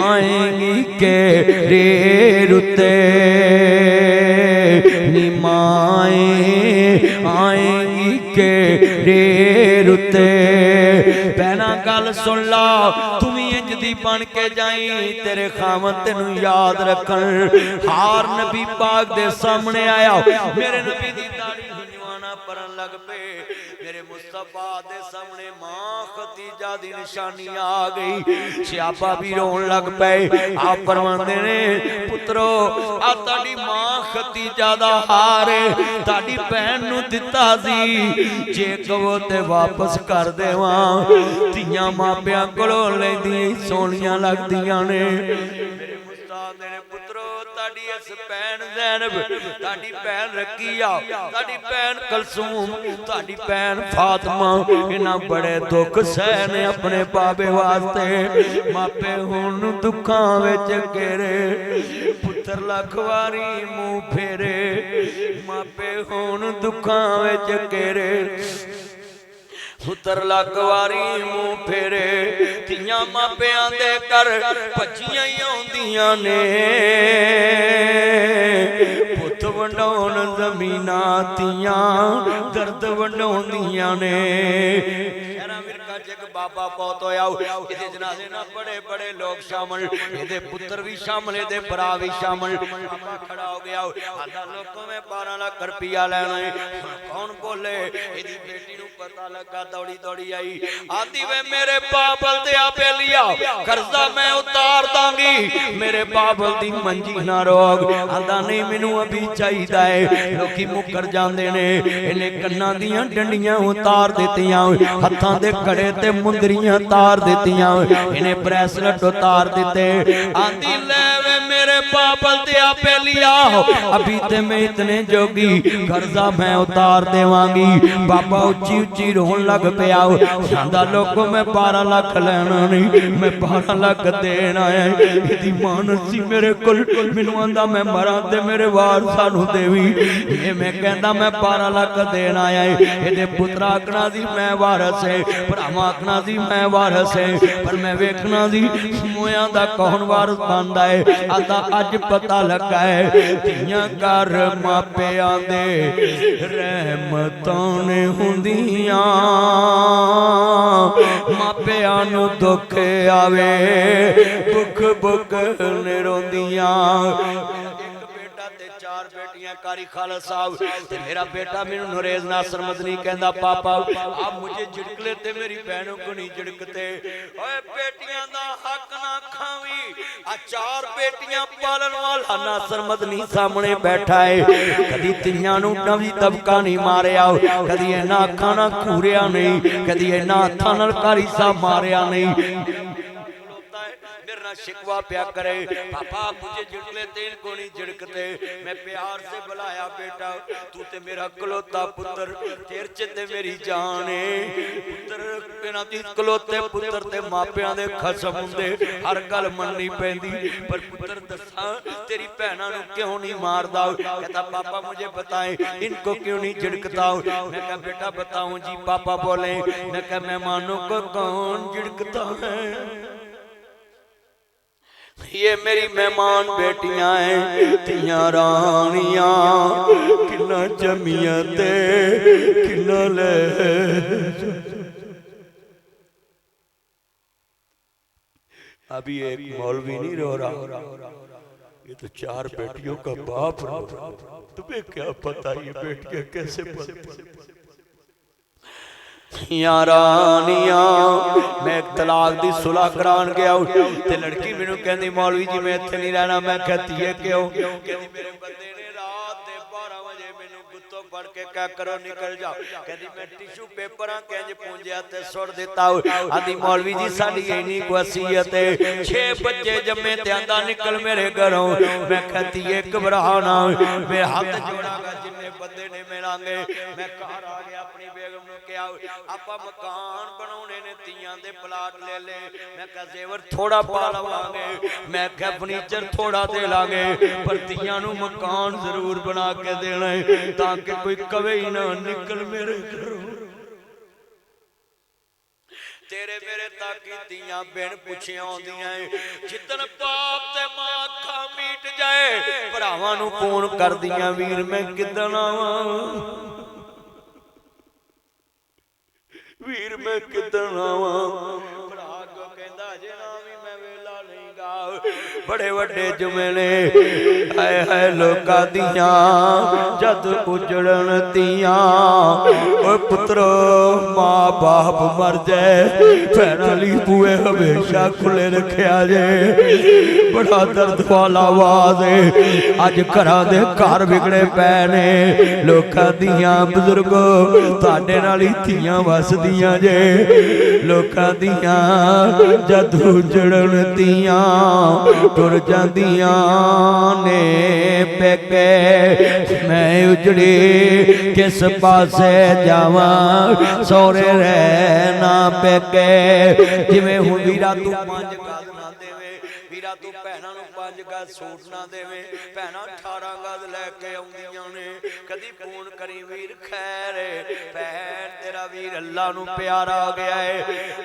आएंगी के रे रुते, नी माए आएंगी के रे रुते। भैना गल सुन ला, तू भी इंज दी बन के जाई, तेरे खामन तेनू याद रखन। हार नबी पाक दे सामने आया, मेरे नबी दी दाढ़ी हिंजवाना परन लग पे। मेरे मुस्तफा दे सामने मां खतीजा दी निशानी आ गई। सियापा भी रोन लग पे। आप फरमांदे ने पुत्रो आ ताड़ी मां खतीजा दा हार ताड़ी भैन नू दिता सी, जे कहो ते वापस कर देवां। धीआं मापियां कोलों लैंदी सोहणियां लगदियां ने। मेरे मुस्ताद ने पुत्रो ताड़ी इस भैन ज़ैनब, ताड़ी भैन रकीया, ताड़ी भैन कलसूम, ताड़ी भैन फातिमा, इन्हां बड़े दुख सहने अपने बाबे वास्ते। मापे हुण दुखां विच घेरे, पुत्र लख वारी मूंह फेरे। मापे हुण दुखां विच घेरे, पुत्र लख वारी मूंह फेरे। धीआं मापियां दे घर भज्जियां ही आउंदियां ने, पुत वंडाउण ज़मीनां धीआं दर्द वंडाउंदियां ने। बाबा बहुत होया, इहदे जनाजे नाल बड़े बड़े लोग शामिल, इहदे पुत्र भी शामिल, इहदे भरा भी शामिल। बाबा खड़ा हो गया, आधा लोगों में 12 लाख रुपया लेना है। कौन बोले? इहदी बेटी नूं पता लगा, दौड़ी दौड़ी आई, आंदी वे मेरे बाबल ते आपे लिया कर्जा मैं उतार दांगी, मेरे बाबल दी मंजी ना रोक। आंदा नहीं मैनू अभी चाहिदा है। लोकी मुकर जांदे ने। इहने कन्नां दीयां डंडियां उतार दित्तियां, हत्थां दे कड़े ते मुंदरियां तार दित्तियां, इन्हें ब्रेसलेट उतार दिते। आंदी ले वे मेरे बाबल ते आपे लिया, अभी ते मैं इतने जोगी कर्जा मैं उतार देवांगी। बाबा उच्ची उच्ची रोन लग पिया। आंदा लोगों मैं 12 लाख लेना नहीं, मैं 12 लाख देना है। इहदी मां सी मेरे कोल, मैनू आंदा मैं मरां ते मेरे वारसां नूं देवी। ये मैं कहंदा मैं 12 लाख देना है। इहदे पुत्रा आखना सी मैं वारस है, भरावां आखना सी मैं वारस है, पर मैं वेखना सी मोयां दा कौन वारस बनदा है। आंदा अज पता लगा है, धीआं घर मापियां दे रहमतां ने हुंदियां, मापियां नूं दुख आवे भुख भुख ने रोंदियां। चार बेटियां कारी खालसा साहब ते मेरा बेटा मैनू नरेज नासर मदनी कहंदा पापा आप मुझे झिड़क लेते, मेरी बहनों को नहीं झिड़कते। ओए बेटियां दा हक ना खावी। आ चार बेटियां पालन वाला नासर मदनी सामने बैठा है। कदी तियां नू नवी दबका नहीं मारिया, कदी इन्हां अखां नाल घूरिया नहीं, कदी इन्हां हत्थां नाल कारी साहब मारिया नहीं। शिकवा प्या करे पापा मुझे झिड़क लेते, इनको नहीं झिड़कते। मैं प्यार से बुलाया बेटा तू ते मेरा कलोता पुत्र, तेरे च ते मेरी जान है। पुत्र बिना दी कलोते पुत्र ते मापियां दे खसम हुंदे, हर गल मननी पैंदी। पर पुत्र दसा तेरी भैणां नूं क्यों नहीं मारदा? कहता पापा मुझे बताएं इनको क्यों नहीं झिड़कता? मैं कहा बेटा बताऊं जी। पापा बोले, मैं कहा मेहमानों को कौन झिड़कता है? ये मेरी मेहमान बेटियां हैं, तियां रानियां किन्ना जमिया ते किन्ना ले। अभी एक मौलवी नहीं रो रहा, ये तो चार बेटियों का बाप रो रहा। तुम्हें क्या पता ये बेटियां कैसे पलती? मैं एक तलाक दी सुलह करान गया ते लड़की मैनू कहंदी मौलवी जी मैं इत्थे नहीं रहना। मैं कहती है क्यों? कहंदी मेरे बंदे ने रात दे 12 बजे मैनू गुत्तो पढ़ के क्या करो निकल जाओ। कहती मैं टिशू पेपर कंज पूंजिया ते सुट दिता। आदि मौलवी जी साडी इन्नी वसीयत है 6 बच्चे जम्मे ते आंदा निकल मेरे घरों। मैं कहती है घबराना मैं हाथ जोड़ांगा जिन्ने बंदे ने मिलांगे। मैं घर आ गया अपनी बेगम ने कहा आपां मकान बनाने ने तियां दे प्लाट ले ले। मैं कहा जेवर थोड़ा पा लवांगे। मैं कहा फर्नीचर थोड़ा दे लांगे पर तियां नूं मकान जरूर बना के देना है ताकि कोई कवे ही ना निकल मेरे घरों। तेरे मेरे ताकि तियां बिन पुछे आउंदियां जितन पाप ते मां अखा मीट जाए भरावां नूं फोन कर दियां वीर मैं किदन आवां वीर मैं किदन आवां। भरा को कहंदा जे ना भी मैं वेला नहीं गा बड़े वड्डे जुमे ने हाय हाय लोकां दियां जद उजड़न तियां ओ पुत्रो मां बाप मर जाए भैणां लई बूहे हमेशा खुले रखिया जे। बड़ा दर्द वाला आवाज है अज घरां दे घर बिगड़े पै ने लोकां दियां बुजुर्गो तुहाडे नाल ही धीआं वसदियां जे। लोकां दियां जद उजड़न तियां टुर जांदियां ने पेके मैं उजड़ी किस पासे जावां सौरे रहना पेके। जिवें हुण वीरा तू 5 गज ना देवे वीरा तू भैणां नूं 5 गज सूट ना देवे भैणां 18 गज लैके आउंदियां ने। कदी फोन करी वीर खैर भैण तेरा वीर अल्लाह नूं प्यारा आ गया है।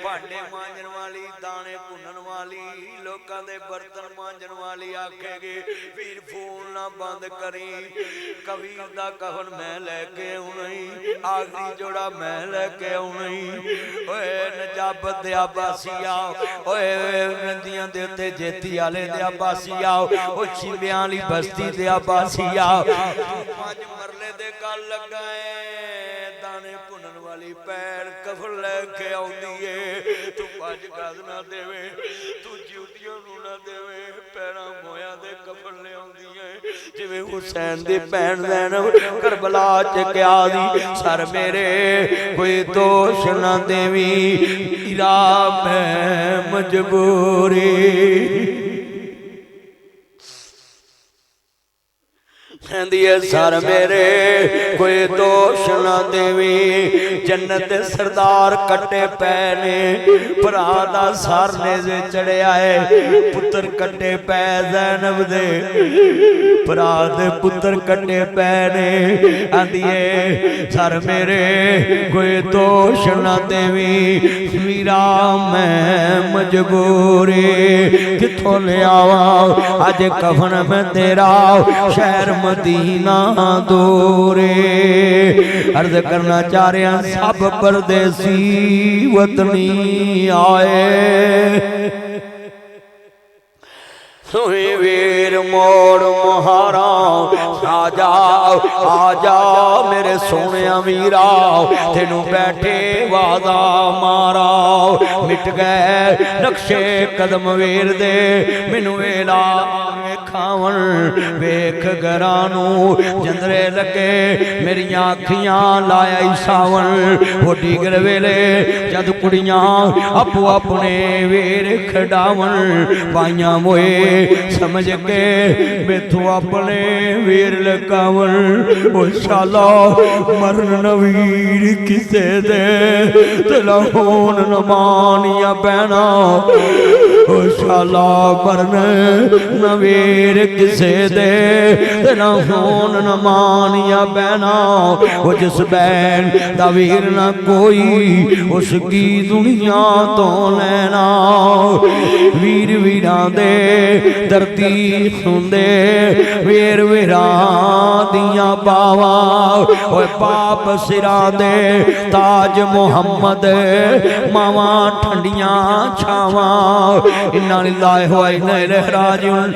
भांडे मांजण वाली दाने भुनण वाली लोकां दे बर्तन मांजण वाली आखेगी वीर फोन ना बंद करी कबीर दा कफन मैं लैके आउणा आखिरी जोड़ा मैं लैके आउणा। ओए नजाबत दे आबासी आओ ओए नदियां दे उत्ते जेती वाले दे आबासी आओ ओ छिंबियां वाली बस्ती दे आबासी आओ। 5 मरले दे गल लगाए दाने भुनण वाली भैण कफन लैके आउंदी है। तू 5 गज ना देवे तू जिउदियां नूं ना देवे पैरां मोया दे कफन ले आउंदी है। जिवें हुसैन दी भैण ज़ैनब करबला च क्या दी सर मेरे कोई दोष ना देवी इरा मैं मजबूरी। कहंदी है सर मेरे कोई दोष ना देवी जन्नत सरदार कट्टे पै ने भरा दा सर ने चढ़िया है पुत्र कट्टे पै ज़ैनब दे भरा दे पुत्र कट्टे पै ने। आंदी है सर मेरे कोई दोष ना देवी वीरा मैं मजबूरी किथों ले आवा अज कफन में तेरा शहर मदीना दूरे। अर्ज करना चाह रहा सब परदेसी वतनी आए सुई वीर मोड़ मुहारा आ जा मेरे सोने वीरा तेनू बैठे वादा मारा मिट गए नक्शे कदम वीर दे मैनू वेला खावन वेख घरानू जंदरे लगे मेरिया अखियां लाया सावन होडी गर वेले जद कुड़ियां आपो अपने वीर खडावन पाइया मोए समझ के मैथों अपने वीर लगावन ओ शाला मरन नवीर किसे दे तला होन नमानिया पैना ओ शाला मरन नवीर किसे दे तला होन नमानिया पैना ओ जिस बैन दा वीर ना कोई उसकी दुनिया तो लेना वीर वीरां दे धरती सुंदे वीर वीरां दियां पावा ओए पाप सिरां दे ताज मुहम्मद मावा ठंडियां छावा इन्ना लिल्लाहि व इन्ना इलैहि राजिऊन।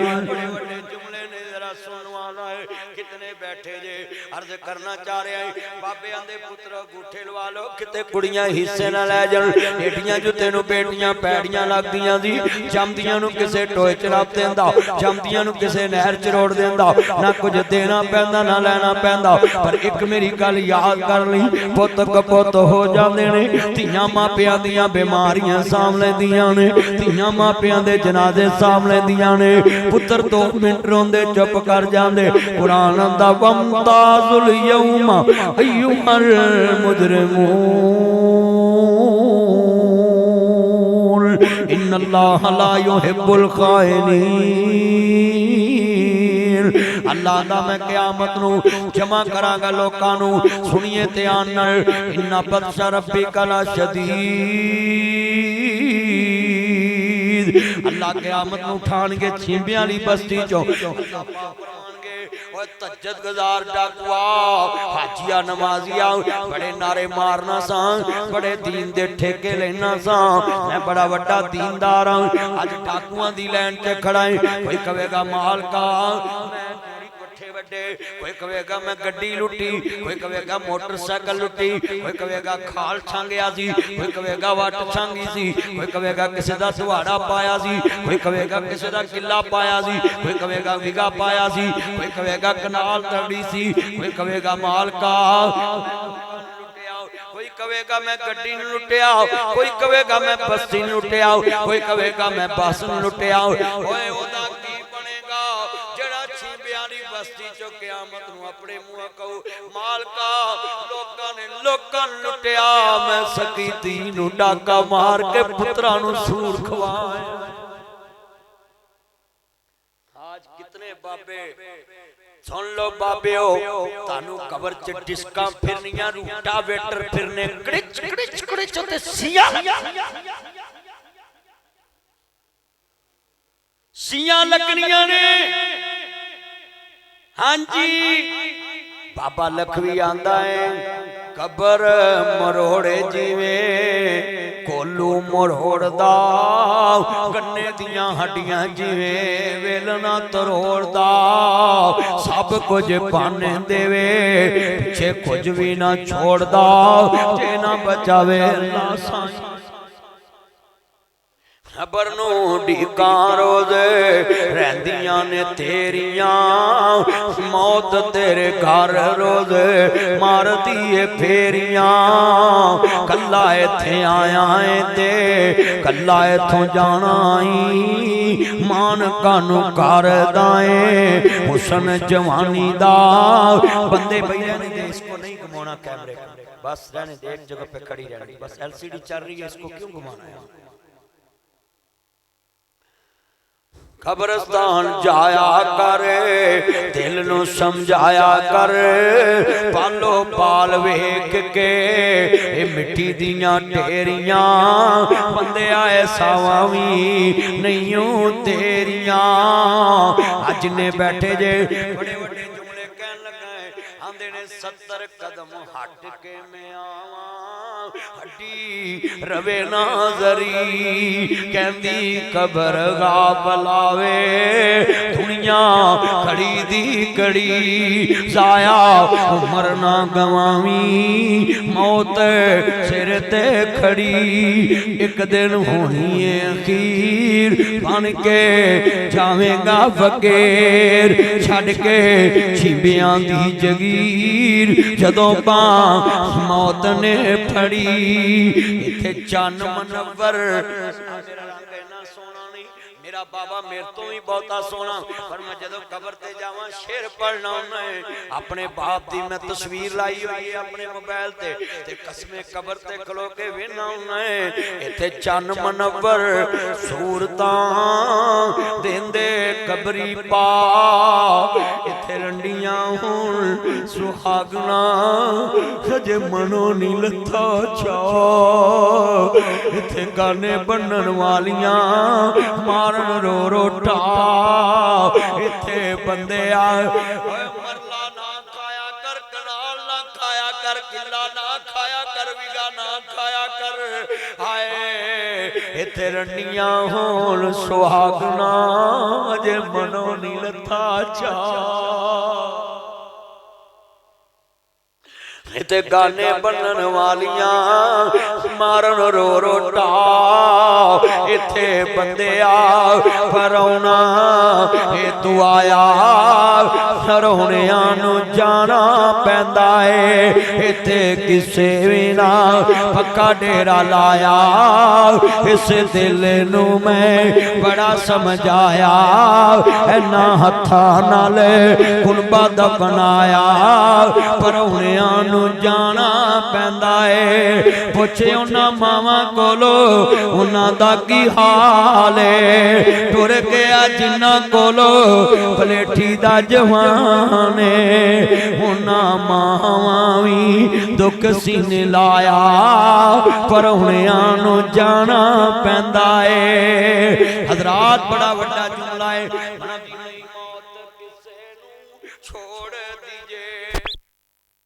कितने बैठे जे अर्ज करना चाह रहा है बाबे आंदे पुत्र अंगूठे लवा लो किते कुड़ियां हिस्से ना लै जाण एडियां जो तेनों बेटियां पैड़ियां लगदियां दी जमदियां नूं किसे टोए च रख देंदा जमदियां नूं किसे नहर च रोड़ देंदा ना कुछ देना पैंदा ना लैना पैंदा पर एक मेरी गल याद कर लई पुत कपुत हो जांदे ने धीआं मापियां दियां बीमारियां साम लैंदियां ने धीआं मापियां दे जनाजे साम लैंदियां ने पुत्र 2 मिनट रोंदे चुप कर जांदे कुरान आंदा वमताजुल यौमा अय्युहल मुजरिमून इन्नल्लाह ला युहिब्बुल खाइनीन अल्लाह दा मैं क़यामत नूं जमा करांगा लोकां नूं सुनिए ध्यान नाल इन्ना बत्शा रब्बिका ला शदीद अल्लाह क़यामत नूं उठाणगे छिंबियां वाली बस्ती चों तज्जद गुजार डाकुआ हाजिया नमाजिया बड़े नारे मारना सा बड़े दीन दे ठेके लेना सा मैं बड़ा वड्डा दीनदार हां अज डाकुआं दी लैन च खड़ा है कोई कहेगा मालका कोई कहेगा मैं गड्डी लुटी कोई कहेगा मोटरसाइकिल लुटी कोई कहेगा खाल छांगिया सी कोई कहेगा वट छांगी सी कोई कहेगा किसी दा सुहाड़ा पाया सी कोई कहेगा किसी दा किला पाया सी कोई कहेगा विगा पाया सी कोई कहेगा कनाल तगड़ी सी कोई कहेगा मालका कोई कहेगा मैं गड्डी नूं लुटिया कोई कहेगा मैं बस्ती नूं लुटिया कोई कहेगा मैं बस नूं लुटिया ओए ओदा की बनेगा जेड़ा छिंबियां दी बस्ती चो क़यामत नूं अपने मुंह कहू मालका लोकां ने लुटिया मैं सकी धी नूं डाका मार के पुत्रां नूं सूर खवाया आज कितने बाबे सुन लो बाबियो तानू कबर च डिस्का फिरनियां रूटा वेटर फिरने कड़िच कड़िच कड़िच ते सियां लगनियां ने हां जी बाबा लखवी आंदा है कबर मरोड़े जीवे कोलू मरोड़दा गन्ने दियां हड्डियां जिवे वेलना तरोड़दा सब कुछ पाने देवे पीछे कुछ भी ना छोड़दा जे ना बचावे अल्लाह साईं खबर नू ढीकां रोज रहिंदियां ने तेरियां मौत तेरे घर रोज मारदी है फेरियां कल्ला इत्थे आया है ते कल्ला इत्थों जाना ही मान कानू करदा है हुसन जवानी दा बंदे भैया ने इसको नहीं घुमाना कैमरे बस रहने दे एक जगह पे खड़ी रहनी बस एलसीडी चल रही है इसको क्यों घुमाना है कब्रिस्तान जाया कर दिल नू समझाया कर पालो पाल वेख के ए मिट्टी दियां ढेरियां बंदे आए सावां नहीं तेरियां अज ने बैठे जे बड़े बड़े जुमले कहन लगा आंदे ने 70 कदम हट के मैं आवां हड्डी रवे ना जरी कहंदी कबर गा बलावे दुनिया खड़ी दी कड़ी जाया उम्र ना गवावी मौत सिर ते खड़ी एक दिन होनी है अखीर बन के जावेगा फकीर छड़ के छिबियां दी जगीर जदों मौत ने फड़ी इत्थे चन्न मनवर मेरा बाबा मेरे तो भी बहुता सोना पर मैं जदों कबर ते जावां शेर पढ़ना उन्हें अपने बाप दी मैं तस्वीर लाई हुई है अपने मोबाइल ते कसमे कबर ते खलो के वेना उन्हें इत्थे चन्न मनवर सूरतां देंदे कबरी पा इत्थे रंडियां हुण सुहागना सजे मनो नी लथा चा इत्थे गाने बनन वालियां मारन रो रोटा इत्थे बंदे मरला ना खाया कर कनाल ना खाया कर किला ना खाया कर विगा ना खाया कर हाय इत्थे रंडियां होण सुहागना जे मनो नी लथा चा इत्ते गाने बनन वालियां मारन रो रो टा इत्थे बंदिया फरौना ए तू आया फरौनियां नू जाना पैंदा है इत्थे किसे भी ना पक्का डेरा लाया इस दिल नू मैं बड़ा समझाया इन्ना हत्था नाल कुनबा दा बनाया परौनियां नू जाना पैंदा है पुछे उन्हां मावां कोलो उन्हां दा की हाल है टुर गया जिन्हां कोलो पलेठी दा जवान है उन्हां मावां भी दुख सीने लाया परौनियां नू जाना पैंदा है। हजरात बड़ा वड्डा जुमला है मौत किसे नू छोड़ दीजे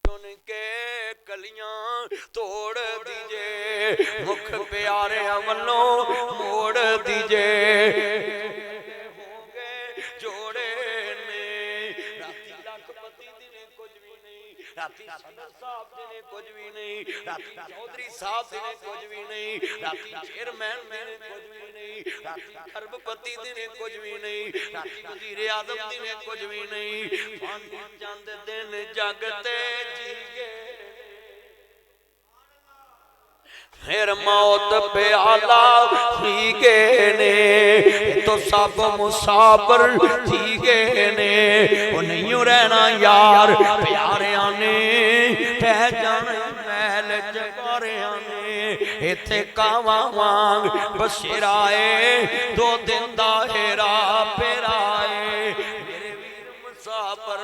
उनके कलियां तोड़ दीजे मुख प्यारे वल्लों मोड़ दीजे होंगे जोड़े ने राती लखपति दिने कुछ भी नहीं राती सदर साहब दिने कुछ भी नहीं राती चौधरी साहब दिने कुछ भी नहीं राती चेयरमैन दिने कुछ भी नहीं राती खरबपति दिने कुछ भी नहीं राती वजीर आजम दिने कुछ भी नहीं चंद दिन जगते जी गए फिर मौत प्याला थी गए ने तो सब मुसाफिर थी गए ने वो नहीं रहना यार प्यारियां ने ठह जाना महल जबारियां ने इत्थे कावां वांग बसेराए 2 दिन दा हेरा फेराए मुसाफिर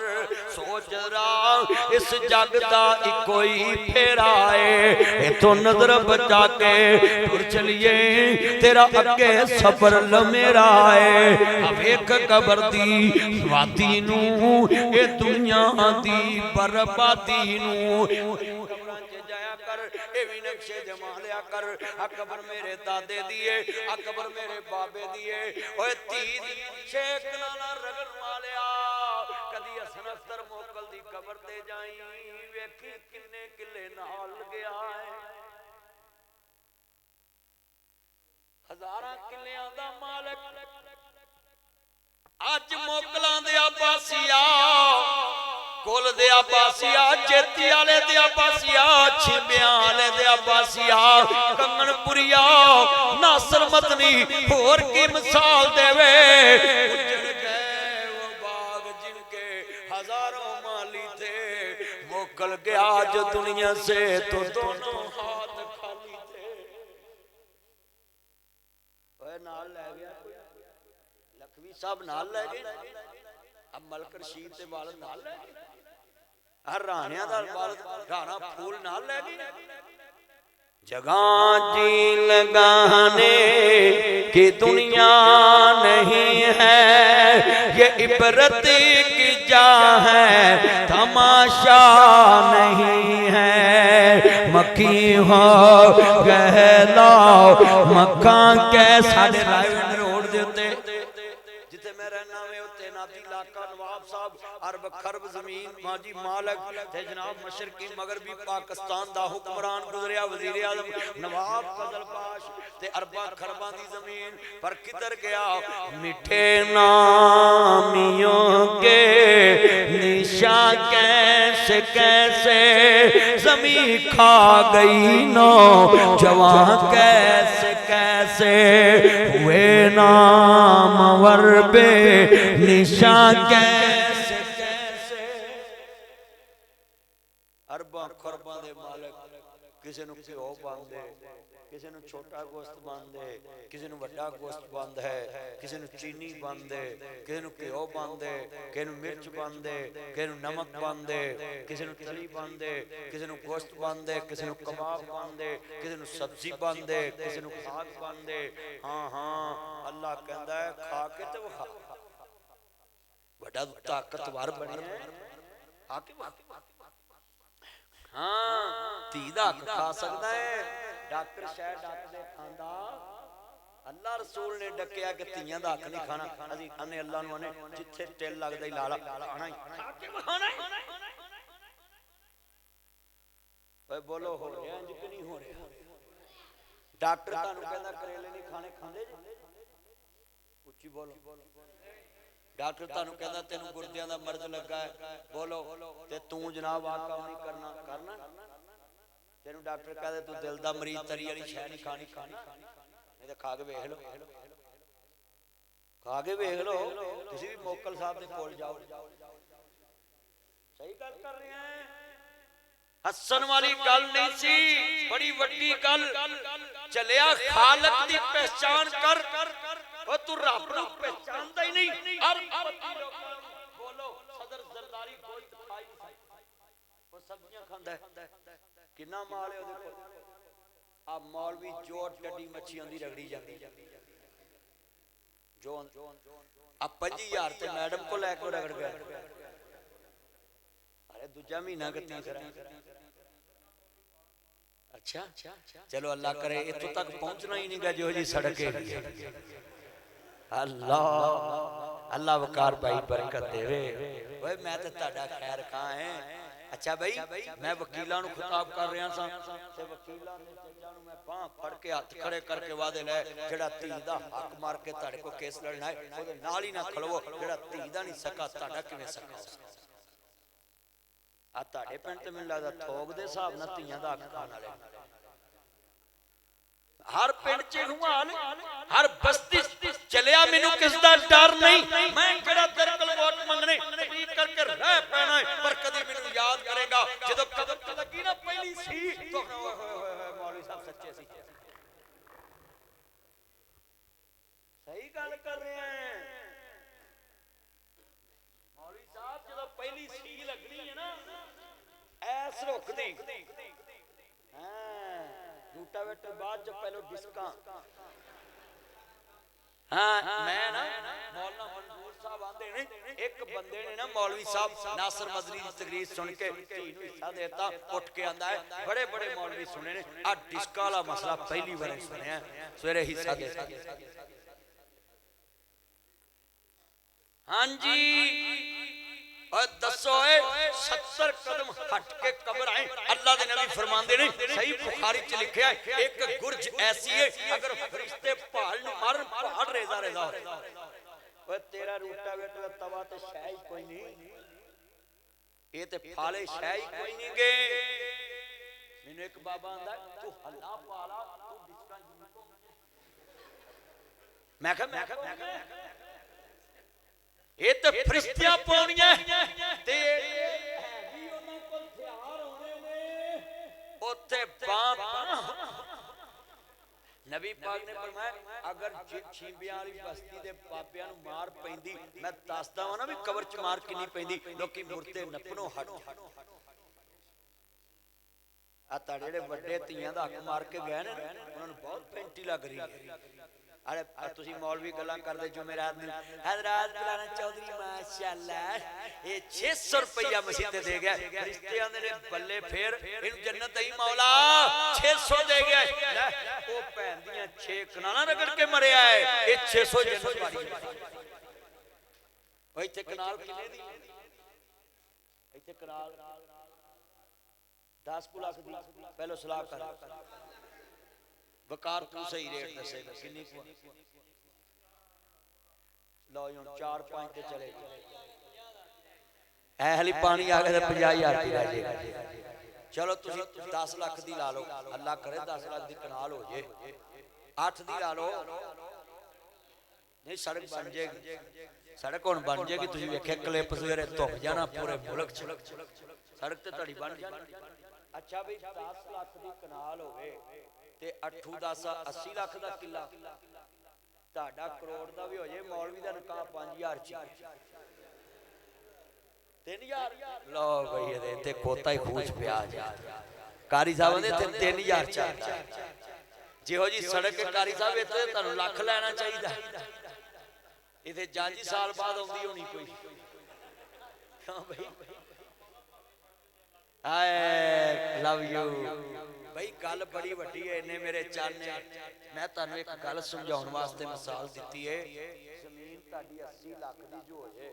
सोच रहा इस जग दा इको ही फेरा है इथों नजर बचा के टुर चलिए तेरा अगे सफर लमेरा है वेख कबर दी वादी नू ए दुनिया दी बर्बादी नू नक्शे जमा लिया कर अकबर मेरे दादे दिए अकबर मेरे बाबे दिए ओए धी शेख नाना रगड़ वालिया कदी हसन अख्तर मोकल दी कबर ते जाई वेखी किन्ने किले नाल गया है हजारां किलियां दा मालिक अज मोकलां दे अब्बासिया कुल दे अब्बासिया चेती वाले दे अब्बासिया छिंबियां वाले दे अब्बासिया कंगनपुरिया नासर मदनी होर की मिसाल देवे उजड़ गए वो बाग जिनके हजारों माली थे मोकल गया जो दुनिया से तो दोनों हाथ खाली थे ओए नाल ले गया लखवी साहब नाल ले गए अब मलक रशीद ते वाल नाल ले गए राणिया दा वाल राणा फूल नाल ले गए जगह जी लगाने की दुनिया नहीं है ये इबरत की जा है तमाशा नहीं है मक्खी हो गहलाओ मक्का के साढ़े रायवन रोड दे उत्ते जिथे मैं रहना वे उत्ते नादी इलाका नवाब साहब अरब खरब जमीन माजी मालक ते जनाब मशरकी मगरबी पाकिस्तान दा हुक्मरान गुजरिया वजीर आजम नवाब फजल पाश ते अरबा खरबा दी जमीन पर किधर गया मिठे नामियों के निशा कैसे कैसे जमीन खा गई नो जवां कैसे कैसे हुए नामवर बे निशा कैसे कैसे अरबा खरबा दे मालिक किसी नूं घिओ पांदे किसी नूं छोटा गोश्त पांदे किसी नूं वड्डा गोश्त पांदा है किसी नूं चीनी पांदे किसी नूं घिओ पांदे किसी नूं मिर्च पांदे किसी नूं नमक पांदे किसी नूं तली पांदे किसी नूं गोश्त पांदे किसी नूं कबाब पांदे किसी नूं सब्जी पांदे किसी नूं खाद पांदे हाँ हाँ अल्लाह कहंदा है खा के ते वखा बड़ा ताकतवर बने हाँ धी दा खा सकता है डॉक्टर शायद डॉक्टर खांदा अल्लाह रसूल ने डकिया कि धीयां दा हक नहीं खाना असी अने अल्लाह नूं आने जिथे टिल लगदा ही लाला खाना ही खा के खाना ਓਏ ਬੋਲੋ ਹੋ ਰਿਹਾ ਇੰਜ ਕਿ ਨਹੀਂ ਹੋ ਰਿਹਾ? ਡਾਕਟਰ ਤੁਹਾਨੂੰ ਕਹਿੰਦਾ ਕਰੇਲੇ ਨਹੀਂ ਖਾਣੇ, ਖਾਂਦੇ ਜੀ? ਉੱਚੀ ਬੋਲੋ। ਡਾਕਟਰ ਤੁਹਾਨੂੰ ਕਹਿੰਦਾ ਤੈਨੂੰ ਗੁਰਦਿਆਂ ਦਾ ਮਰਜ਼ ਲੱਗਾ ਹੈ, ਬੋਲੋ, ਤੇ ਤੂੰ ਜਨਾਬ ਆਹ ਕੰਮ ਨਹੀਂ ਕਰਨਾ, ਕਰਨਾ? ਤੈਨੂੰ ਡਾਕਟਰ ਕਹਿੰਦੇ ਤੂੰ ਦਿਲ ਦਾ ਮਰੀਜ਼, ਤਰੀ ਵਾਲੀ ਸ਼ੈ ਨਹੀਂ ਖਾਣੀ, ਨਹੀਂ ਤਾਂ ਖਾ ਕੇ ਵੇਖ ਲਓ, ਖਾ ਕੇ ਵੇਖ ਲਓ। ਤੁਸੀਂ ਵੀ ਮੋਕਲ ਸਾਹਿਬ ਦੇ ਕੋਲ ਜਾਓ। ਸਹੀ ਗੱਲ ਕਰ ਰਹੇ ਆ। ਹੱਸਣ ਵਾਲੀ ਗੱਲ ਨਹੀਂ ਸੀ, ਬੜੀ ਵੱਡੀ ਗੱਲ। ਚੱਲਿਆ ਖਾਲਕ ਦੀ ਪਹਿਚਾਨ ਕਰ। ਉਹ ਤੂੰ ਰੱਬ ਨੂੰ ਪਹਿਚਾਨਦਾ ਹੀ ਨਹੀਂ। ਬੋਲੋ, ਸਦਰ ਜ਼ਰਦਾਰੀ ਗੋਸ਼ਤ ਖਾਈ, ਉਹ ਸਬਜ਼ੀਆਂ ਖਾਂਦਾ, ਕਿੰਨਾ ਮਾਲ ਹੈ ਉਹਦੇ ਕੋਲ। ਆ ਮੌਲਵੀ ਜੋੜ ਡੱਡੀ ਮੱਛੀ ਆਉਂਦੀ ਰਗੜੀ ਜਾਂਦੀ, ਜੋ ਆ 5000 ਤੇ ਮੈਡਮ ਕੋ ਲੈ ਕੇ ਰਗੜ ਗਿਆ। ਅਰੇ ਦੂਜਾ ਮਹੀਨਾ ਕਿ ਤੀਸਰਾ। ਅੱਛਾ ਚਲੋ ਅੱਲਾ ਕਰੇ ਇੱਥੋਂ ਤੱਕ ਪਹੁੰਚਣਾ ਹੀ ਨਹੀਂਗਾ ਜਿਹੋ ਜੀ ਸੜਕ ਹੈ। ਅੱਲਾ ਵਕਾਰ ਭਾਈ ਬਰਕਤ ਦੇਵੇ। ਓਏ ਮੈਂ ਤੇ ਤੁਹਾਡਾ ਖੈਰ ਖਾਂ ਹੈ। ਅੱਛਾ ਬਈ, ਮੈਂ ਵਕੀਲਾਂ ਨੂੰ ਖਿਤਾਬ ਕਰ ਰਿਹਾ ਸਾਂ ਤੇ ਵਕੀਲਾਂ ਨੇ ਜੱਜਾਂ ਨੂੰ ਮੈਂ ਬਾਂਹ ਫੜ ਕੇ ਹੱਥ ਖੜੇ ਕਰਕੇ ਵਾਅਦੇ ਲੈ, ਜਿਹੜਾ ਧੀ ਦਾ ਹੱਕ ਮਾਰ ਕੇ ਤੁਹਾਡੇ ਕੋਲ ਕੇਸ ਲੜਨਾ ਹੈ ਉਹਦੇ ਨਾਲ ਹੀ ਨਾ ਖਲਵੋ। ਜਿਹੜਾ ਧੀ ਦਾ ਨਹੀਂ ਸਕਾ, ਤੁਹਾਡਾ ਕਿਵੇਂ ਸਕਾ ਹੋ ਸਕਦਾ? ਆ ਤੁਹਾਡੇ ਪਿੰਡ ਤੇ ਮੈਨੂੰ ਲੱਗਦਾ ਥੋਕ ਦੇ ਹਿਸਾਬ ਨਾਲ ਧੀਆਂ ਦਾ ਹੱਕ ਖਾਣ ਵਾਲੇ ਹਰ ਪਿੰਡ ਚ ਹੁਮਾਲ, ਹਰ ਬਸਤੀ ਚਲਿਆ। ਮੈਨੂੰ ਕਿਸ ਦਾ ਡਰ ਨਹੀਂ, ਮੈਂ ਕਿਹੜਾ ਤੇਰੇ ਕੋਲ ਵੋਟ ਮੰਗਣੇ, ਤਕਲੀਫ ਕਰਕੇ ਰਹਿ ਪੈਣਾ ਹੈ। ਪਰ ਕਦੀ ਮੈਨੂੰ ਯਾਦ ਕਰੇਗਾ ਜਦੋਂ ਕਦਮ ਲੱਗੀ ਨਾ ਪਹਿਲੀ ਸੀ, ਮੌਲਵੀ ਸਾਹਿਬ ਸੱਚੇ ਸੀ। ਸਹੀ ਗੱਲ ਕਰ ਰਹੇ ਆ ਮੌਲਵੀ ਸਾਹਿਬ। ਜਦੋਂ ਪਹਿਲੀ ਸੀ ਲੱਗਣੀ ਹੈ ਨਾ ਐਸ ਰੁਕਦੀ, ਰੂਟਾਵੇਟਰ ਬਾਅਦ ਚ ਪਹਿਲੋ ਡਿਸਕਾਂ। ਹਾਂ ਮੈਂ ਨਾ ਮੌਲਾਨਾ ਮਨਜ਼ੂਰ ਸਾਹਿਬ ਆਂਦੇ ਨੇ, ਇੱਕ ਬੰਦੇ ਨੇ ਨਾ ਮੌਲਵੀ ਸਾਹਿਬ ਨਾਸਰ ਮਦਨੀ ਦੀ ਤਕਰੀਰ ਸੁਣ ਕੇ ਧੀ ਨੂੰ ਹਿੱਸਾ ਦੇਤਾ, ਉੱਠ ਕੇ ਆਂਦਾ ਹੈ ਬੜੇ ਬੜੇ ਮੌਲਵੀ ਸੁਣੇ ਨੇ, ਆ ਡਿਸਕਾਂ ਵਾਲਾ ਮਸਲਾ ਪਹਿਲੀ ਵਾਰ ਸੁਣਿਆ, ਸਵੇਰੇ ਹਿੱਸਾ ਦੇਤਾ। ਹਾਂਜੀ और दसो 70 कदम हट के कब्र आए। अल्लाह दे नबी फरमांदे ने, सही बुखारी च लिखा है, एक गुरज ऐसी है अगर फरिश्ते भाल नु मारन पहाड़ रेजा रेजा हो। ओए तेरा रूटावेटर दा तवा ते शै ही कोई नहीं, ये ते फाले शै ही कोई नहीं गे। मैनू एक बाबा आंदा तू हल्ला पाला, तू डिस्कां जिनको मैं कहा ਇਹ ਤੇ ਫਰਿਸ਼ਤਿਆਂ ਪਾਉਣੀਆਂ ਤੇ ਹੈਗੀ ਉਹਨਾਂ ਕੋਲ ਹਥਿਆਰ ਹੋਣੇ ਨੇ ਉੱਥੇ ਨਬੀ ਪਾਕ ਨੇ ਫਰਮਾਇਆ ਅਗਰ ਛੀਂਬਿਆਂ ਵਾਲੀ ਬਸਤੀ ਦੇ ਬਾਬਿਆਂ ਨੂੰ ਮਾਰ ਪੈਂਦੀ, ਮੈਂ ਦੱਸਦਾ ਵਾਂ ਨਾ ਵੀ ਕਬਰ ਚ ਮਾਰ ਕਿੰਨੀ ਪੈਂਦੀ, ਲੋਕੀ ਮੁਰਦੇ ਨੱਪਣੋਂ ਹਟ। ਆ ਤੁਹਾਡੇ ਜਿਹੜੇ ਵੱਡੇ ਧੀਆਂ ਦਾ ਹੱਕ ਮਾਰ ਕੇ ਗਏ ਨੇ ਉਹਨਾਂ ਨੂੰ ਬਹੁਤ ਪੈਂਟੀ ਲੱਗ ਰਹੀ ਹੈ। अरे तुसी मौलवी गल्लां करदे जुमेरात में हजरत फलाना चौधरी माशाअल्लाह ये 600 रुपया मसीह ते दे गया, फरिश्ते आंदे ने बल्ले फेर इनु जन्नत दई मौला 600 दे गया। ले ओ भैन दियां 6 कनाला रगड़ के मरिया है, ये 600 जन्नत वाली। ओ इथे कनाल किने दी, इथे कनाल 10 लाख दी, पहलो सलाह कर वकार तू सही रेट दसेगा किन्नी को। लो हुन 4-5 ते चले ऐ हली पानी आ गया 50,000 दी रह जाएगा। चलो तुसी 10 लाख दी ला लो, अल्लाह करे 10 लाख दी कनाल हो जे, 8 दी ला लो, नहीं सड़क बन जाएगी। सड़क हुन बन जाएगी, तुसी वेखे क्लिप सवेरे धुप जाना पूरे मुल्क च सड़क ते तड़ी बन जानी। अच्छा भी 10 लाख दी कनाल होवे ते 8-10 80 लाख दा किला, ਤੁਹਾਡਾ ਕਰੋੜ ਦਾ ਵੀ ਹੋ ਜੇ, ਮੌਲਵੀ ਦਾ ਨਿਕਾਹ 5000 ਚ 3000। ਲੋ ਬਈ ਇਹਦੇ ਤੇ ਕੋਤਾ ਹੀ ਖੂਚ ਪਿਆ ਜਾ। ਕਾਰੀ ਸਾਹਿਬ ਦੇ 3000 ਚ ਜਿਹੋ ਜੀ ਸੜਕ ਕਾਰੀ ਸਾਹਿਬ ਇੱਥੇ ਤੁਹਾਨੂੰ ਲੱਖ ਲੈਣਾ ਚਾਹੀਦਾ। ਇਥੇ ਜਾਂਜੀ ਸਾਲ ਬਾਅਦ ਆਉਂਦੀ ਹੋਣੀ ਕੋਈ। ਹਾਂ ਬਈ ਆਏ ਲਵ ਯੂ भाई गल बड़ी वड्डी है। इन्हें मेरे चाने मैं तुहानू एक गल समझाउण वास्ते मिसाल दित्ती है। जमीन तुहाडी 80 लाख दी जो हो जाए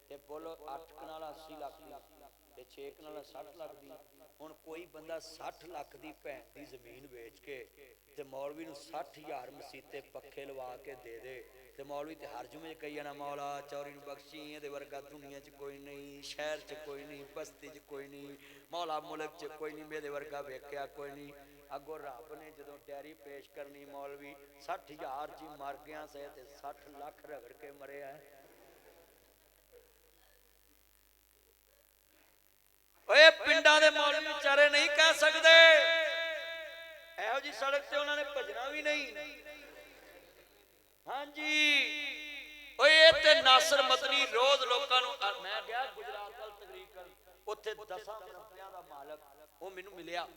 ते बोलो 8 कनाल 80 लाख दी ਤੇ 6 ਕਨਾਲਾਂ 60 ਲੱਖ ਦੀ। ਹੁਣ ਕੋਈ ਬੰਦਾ 60 ਲੱਖ ਦੀ ਭੈਣ ਦੀ ਜ਼ਮੀਨ ਵੇਚ ਕੇ ਤੇ ਮੌਲਵੀ ਨੂੰ 60,000 ਮਸੀਤੇ ਪੱਖੇ ਲਵਾ ਕੇ ਦੇ ਦੇ ਤੇ ਮੌਲਵੀ ਤੇ ਹਰ ਜੁਮੇ ਕਹੀ ਜਾਣਾ ਮੌਲਾ ਚੌਰੀ ਨੂੰ ਬਖਸ਼ੀ, ਇਹਦੇ ਵਰਗਾ ਦੁਨੀਆ 'ਚ ਕੋਈ ਨਹੀਂ, ਸ਼ਹਿਰ 'ਚ ਕੋਈ ਨਹੀਂ, ਬਸਤੀ 'ਚ ਕੋਈ ਨਹੀਂ, ਮੌਲਾ ਮੁਲਕ 'ਚ ਕੋਈ ਨਹੀਂ, ਮੇਰੇ ਵਰਗਾ ਵੇਖਿਆ ਕੋਈ ਨਹੀਂ। ਅੱਗੋਂ ਰੱਬ ਨੇ ਜਦੋਂ ਡੈਰੀ ਪੇਸ਼ ਕਰਨੀ ਮੌਲਵੀ 60,000 'ਚ ਮਰ ਗਿਆ ਸੇ ਤੇ 60 ਲੱਖ ਰਗੜ ਕੇ ਮਰਿਆ। ਓਏ ਪਿੰਡਾਂ ਦੇ ਮੌਲਵੀ ਵਿਚਾਰੇ ਨਹੀਂ ਕਹਿ ਸਕਦੇ, ਇਹੋ ਜੀ ਸੜਕ ਤੇ ਉਹਨਾਂ ਨੇ ਭਜਣਾ ਵੀ ਨਹੀਂ। ਹਾਂਜੀ ਓਏ ਇਹ ਤੇ ਨਾਸਰ ਮਦਨੀ ਰੋਜ਼ ਲੋਕਾਂ ਨੂੰ, ਮੈਂ ਗਿਆ ਗੁਜਰਾਤ ਵੱਲ ਤਕਰੀਰ ਕਰਨ, ਉੱਥੇ 10 ਰੁਪਿਆਂ ਦਾ ਮਾਲਕ ਉਹ ਮੈਨੂੰ ਮਿਲਿਆ,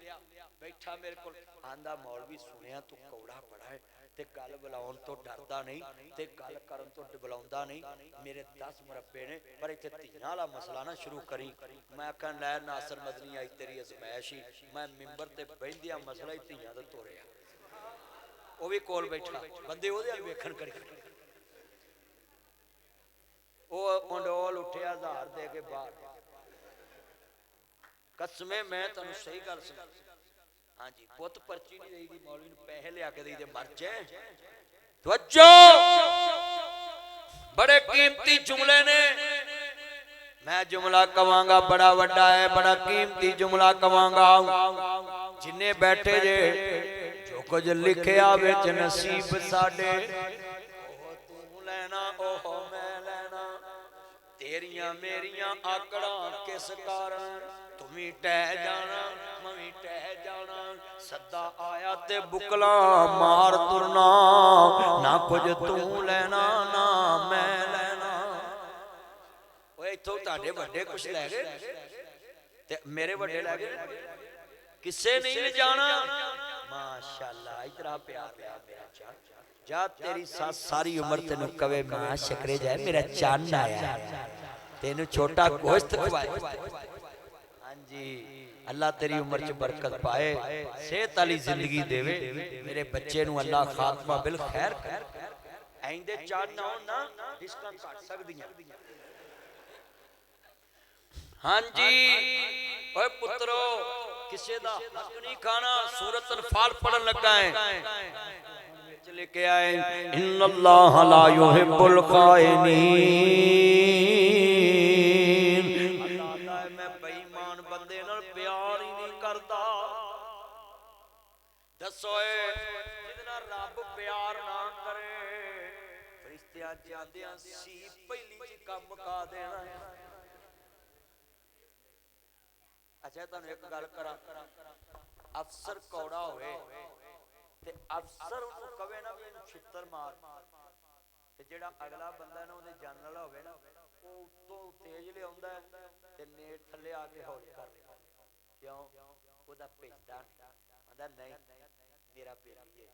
ਬੈਠਾ ਮੇਰੇ ਕੋਲ, ਆਂਦਾ ਮੌਲਵੀ ਸੁਣਿਆ ਤੂੰ ਕੌੜਾ ਬੜਾ ਹੈ ਤੇ ਗੱਲ ਬੁਲਾਉਣ ਤੋਂ ਡਰਦਾ ਨਹੀਂ ਤੇ ਗੱਲ ਕਰਨ ਤੋਂ ਬੁਲਾਉਂਦਾ ਨਹੀਂ, ਮੇਰੇ 10 ਮੁਰੱਬੇ ਨੇ ਪਰ ਇੱਥੇ ਧੀਆਂ ਵਾਲਾ ਮਸਲਾ ਨਾ ਸ਼ੁਰੂ ਕਰੀ। ਮੈਂ ਆਖਾਂ ਲੈ ਨਾਸਰ ਮਦਨੀ ਆਈ ਤੇਰੀ ਅਜ਼ਮਾਇਸ਼ ਹੀ, ਮੈਂ ਮਿੰਬਰ ਤੇ ਬਹਿੰਦਿਆਂ ਮਸਲਾ ਹੀ ਧੀਆਂ ਦਾ ਤੋਰਿਆ, ਉਹ ਵੀ ਕੋਲ ਬੈਠਾ, ਬੰਦੇ ਉਹਦੇ ਵੱਲ ਵੇਖਣ ਕਰੀ, ਉਹ ਮੰਡੋਲ ਉੱਠਿਆ 1000 ਦੇ ਕੇ ਬਾਹਰ। ਕਸਮੇ ਮੈਂ ਤੁਹਾਨੂੰ ਸਹੀ ਗੱਲ ਸੁਣਾ, ਹਾਂਜੀ ਪੁੱਤ ਪਰਚੀ ਨਹੀਂ ਦੇਈਦੀ, ਮੌਲਵੀ ਨੂੰ ਪੈਸੇ ਲਿਆ ਕੇ ਦੇਈਦੇ, ਮਰ ਜਾਏ। ਤਵੱਜੋ, ਬੜੇ ਕੀਮਤੀ ਜੁਮਲੇ ਨੇ, मैं जुमला कवांगा बड़ा वड्डा है, बड़ा कीमती जुमला कवांगा। जिन्ने बैठे जे जो कुछ लिखिया विच नसीब साडे, ओह तू लेना ओह मैं लेना, तेरियां मेरियां आकड़ा किस कारण, तुमी टह जाना मवी टह जाना, सदा आया ते बुकला मार तुरना, ना कुछ तू लेना ना मैं लेना। इथों तुहाडे वड्डे कुछ लै गए ते मेरे वड्डे लै गए, किसे नहीं ले जाना। माशाअल्लाह इतना प्यार लिया मेरा चान, जा तेरी सास सारी उम्र तेनू कवे मां शकरे जाए मेरा चान आया, तेनू छोटा गोश्त खवाए। हां जी अल्लाह तेरी उम्र च बरकत पाए, सेहत वाली जिंदगी देवे, मेरे बच्चे नू अल्लाह खात्मा बिल खैर कर। आइंदे चान ना हो ना डिस्कां घट सकदियां। हाँ जी ओए पुत्रो किसे दा हक नहीं खाना, सूरत अनफाल पढ़न लगा है, लेके आए इन्नल्लाह ला युहिब्बुल खाइनीन, अल्लाह मैं बेईमान बंदे नाल प्यार ही नहीं करता। दसो जिहदे नाल रब प्यार ना करे, फरिश्तियां जांदियां सी पहली च काम मुका देना है। अच्छा तुहानू एक गल करा, अफसर कौड़ा होवे ते अफसर उन्हें कवे ना भी छित्तर मार, ते जेड़ा अगला बंदा ना उहदे जनरल होवे ना वो उत्तों तेज लियाउंदा है ते नेट थल्ले आके हौली कर देंदा। क्यों ओहदा भेजदा आंदा नहीं मेरा बेली है,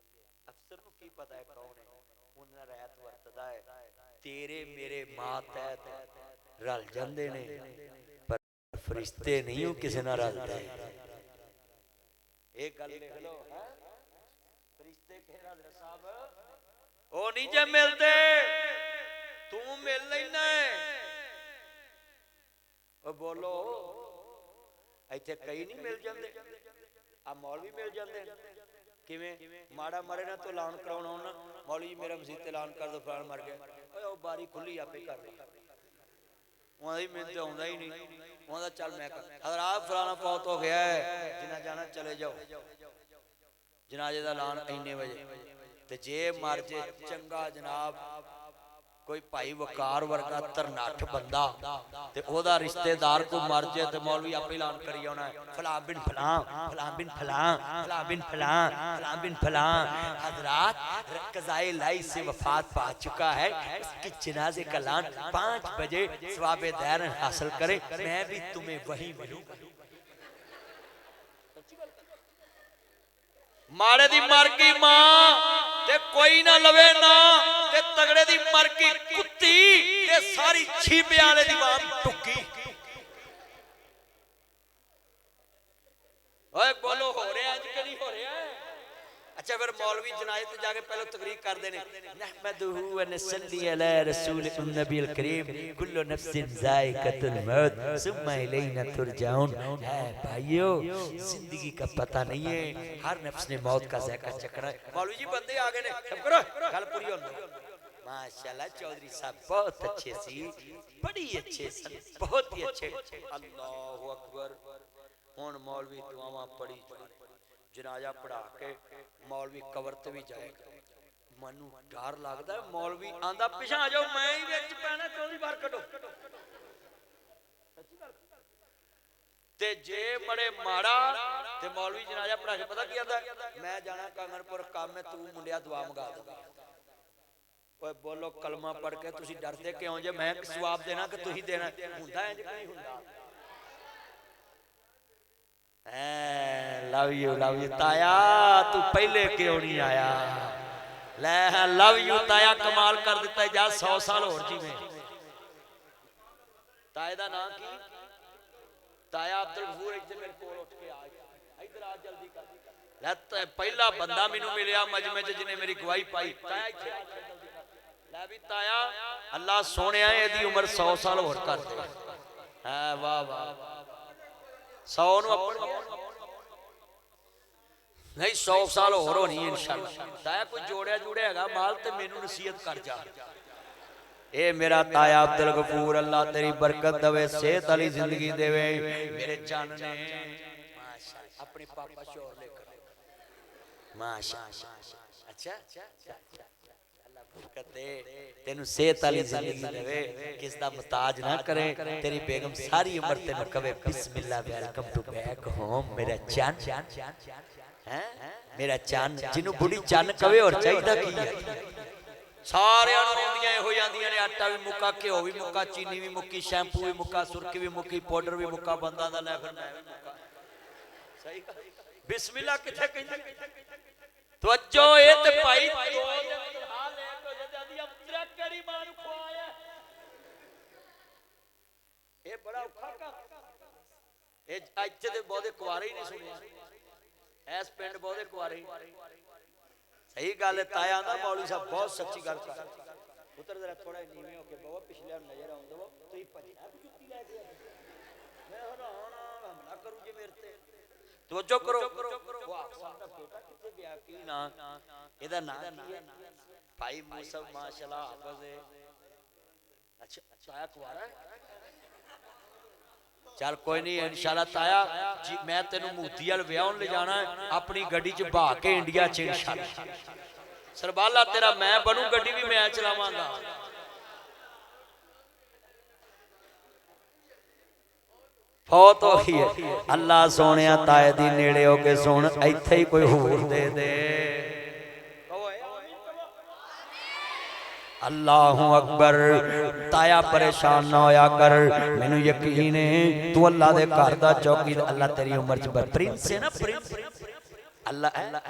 अफसर नू की पता है कौन है, उन्हें रैत वरतदा है, तेरे मेरे मातहत रल जांदे ने फरिश्ते नहीं हो किसी ना रलते। एक गल लिख लो, फरिश्ते केड़ा साहब ओ नहीं जे मिलते, तू मिल लेना है। ओ बोलो इत्थे कई नहीं मिल जांदे, आ मौलवी मिल जांदे किवें, माड़ा मरे ना तो ऐलान कराउणा ना, मौलवी मेरा मसीत ऐलान कर दो फलाना मर गया, ओए ओ बारी खुली आपे कर दे, वही मिलते आउंदा ही नहीं, वहां चल मैं हजरात फलाना फौत हो गया है, जिन्ना जाना चले जाओ, जनाजे का ऐलान इन्ने बजे, ते जे मर जे चंगा जनाब कोई भाई वकार वर्गा तरनठ बंदा ते ओदा रिश्तेदार को मर जाए तो मौलवी आपे ऐलान करी आना है फलां बिन फलां फलां बिन फलां फलां बिन फलां फलां बिन फलां हजरात कज़ाए लाई से वफात पा चुका है, उसकी जनाजे का ऐलान 5 बजे सवाबे दैर हासिल करे, मैं भी तुम्हें वही मिलूंगा। माड़े दी मर गई मां ते कोई ना लवे ना, ते तगड़े दी मर गई कुत्ती ते सारी छीबे वाले दी मां टुकी। ओए बोलो हो रहा अज कि नहीं हो रहा? अच्छा फिर मौलवी जनाजे ते जाके पहले तकरीर करते हैं नहमदुहु व नसल्ली अला रसूलिकुम नबील करीम कुल्लु नफ्सिन जायकातुल मौत सुम्मा इलैना तुरजाऊन। है भाइयों, जिंदगी का पता नहीं है, हर नफ्स ने मौत का जायका चखना है। मौलवी जी बंदे आ गए ने, चुप करो, गल पूरी होने दो। माशाल्लाह चौधरी साहब बहुत अच्छे सी, बड़ी अच्छे सी, बहुत ही अच्छे। अल्लाहु अकबर। हुण मौलवी दुआवां पढ़ी जनाजा पढ़ा के मौलवी कबर ते भी जाएगा। मनु डर लगदा है, मौलवी आंदा पिछा आ जाओ, मैं ही विच पैना, चौधरी बाहर कढो। ते जे बड़े माड़ा ते मौलवी जनाजा पढ़ा के पता की आंदा, मैं जाना कांगनपुर काम है, तू मुंडिया दुआ मंगा दे। ओए बोलो कलमा पढ़ के तुसी डरदे क्यों जे? मैं जवाब देना कि तुसी देना? हुंदा इंज नहीं हुंदा। लव यू ताया, तू पहले क्यों नहीं आया? ले लव यू ताया, कमाल कर दिता। जा 100 साल होर जीवें। ताए दा नाम की? ताया अब्दुल गफूर। इधर मेरे कोल उठ के आ, इधर आ जल्दी कर। पहला बंदा मैनू मिलिया मजमे च जिन्हें मेरी गवाही पाई। ताया इत्थे आ जल्दी कर। ले भी ताया, अल्लाह सोहणिया इहदी उम्र 100 साल होर कर दे। है वाह वाह। 100 नहीं 100 साल होर होनी इंशाअल्लाह। ताया कोई जोड़िया जुड़िया हैगा माल ते मैनू नसीहत कर जा। ए मेरा ताया अब्दुल गफूर, अल्लाह तेरी बरकत देवे, सेहत वाली जिंदगी देवे। मेरे चन ने माशाअल्लाह अपने पापा शोर लेकर माशाअल्लाह। अच्छा अल्लाह बरकत दे, तेनू सेहत वाली जिंदगी देवे, किस दा मुताज ना करे। तेरी बेगम सारी उम्र तेनू कहे बिस्मिल्लाह वेलकम टू बैक होम मेरा चन। है मेरा चन, जिन्हों बुढ़ी चन कवे और चाहिए की है? सारे रोंदियां हो जांदियां ने, आटा भी मुक्का, घ्यो भी मुक्का, चीनी भी मुक्की, शैंपू भी मुक्का, सुरखी भी मुक्की, पाउडर भी मुक्का, बंदा दा ले फिर मैं भी मुक्का। सही बिस्मिल्लाह किथे कहंदे? तवज्जो ए ते भाई दो दिन हाल लेट हो जांदी आंदी अंतरा केड़ी मां नु खुआया। ए बड़ा औखा काम। ए ਇੱਥੇ ਦੇ ਬਹੁਤੇ ਕੁਆਰੇ ਹੀ ਨਹੀਂ ਸੁਣਿਆ, ਐਸ ਪਿੰਡ ਬਹੁਤੇ ਕੁਆਰੇ। सही गल है। ताया आंदा मौलवी साहब बहुत सच्ची गल कर। पुत्र जरा थोड़ा नीवे होके बहुत पिछले नजर आउंदे वो तुई भजना जुत्ती लेके मैं हैरान हमला करू जे मेरे ते। तवज्जो करो, वो आसान दा बेटा किथे गया की ना एदा नाम की है? भाई मूसा माशाल्लाह हाफिज है। अच्छा ताया कुआरा है? चल कोई नहीं इंशाल्लाह ताया जी, मैं तेनू मोती वाल विआहण ले जाना है, अपनी गड्डी च बहा के इंडिया च इंशाल्लाह। सरबाला तेरा मैं बनू, गड्डी भी मैं चलावांगा। फौत हो गई है। अल्लाह सोहणिया ताए दी नेड़े हो के सुन, इत्थे ही कोई होर दे दे। अल्लाहु अकबर। ताया परेशान ना होया कर, मैनू यकीन है तू अल्लाह दे घर दा चौकी। अल्लाह तेरी उम्र च बर प्रिंस है ना, प्रिंस। अल्लाह एदा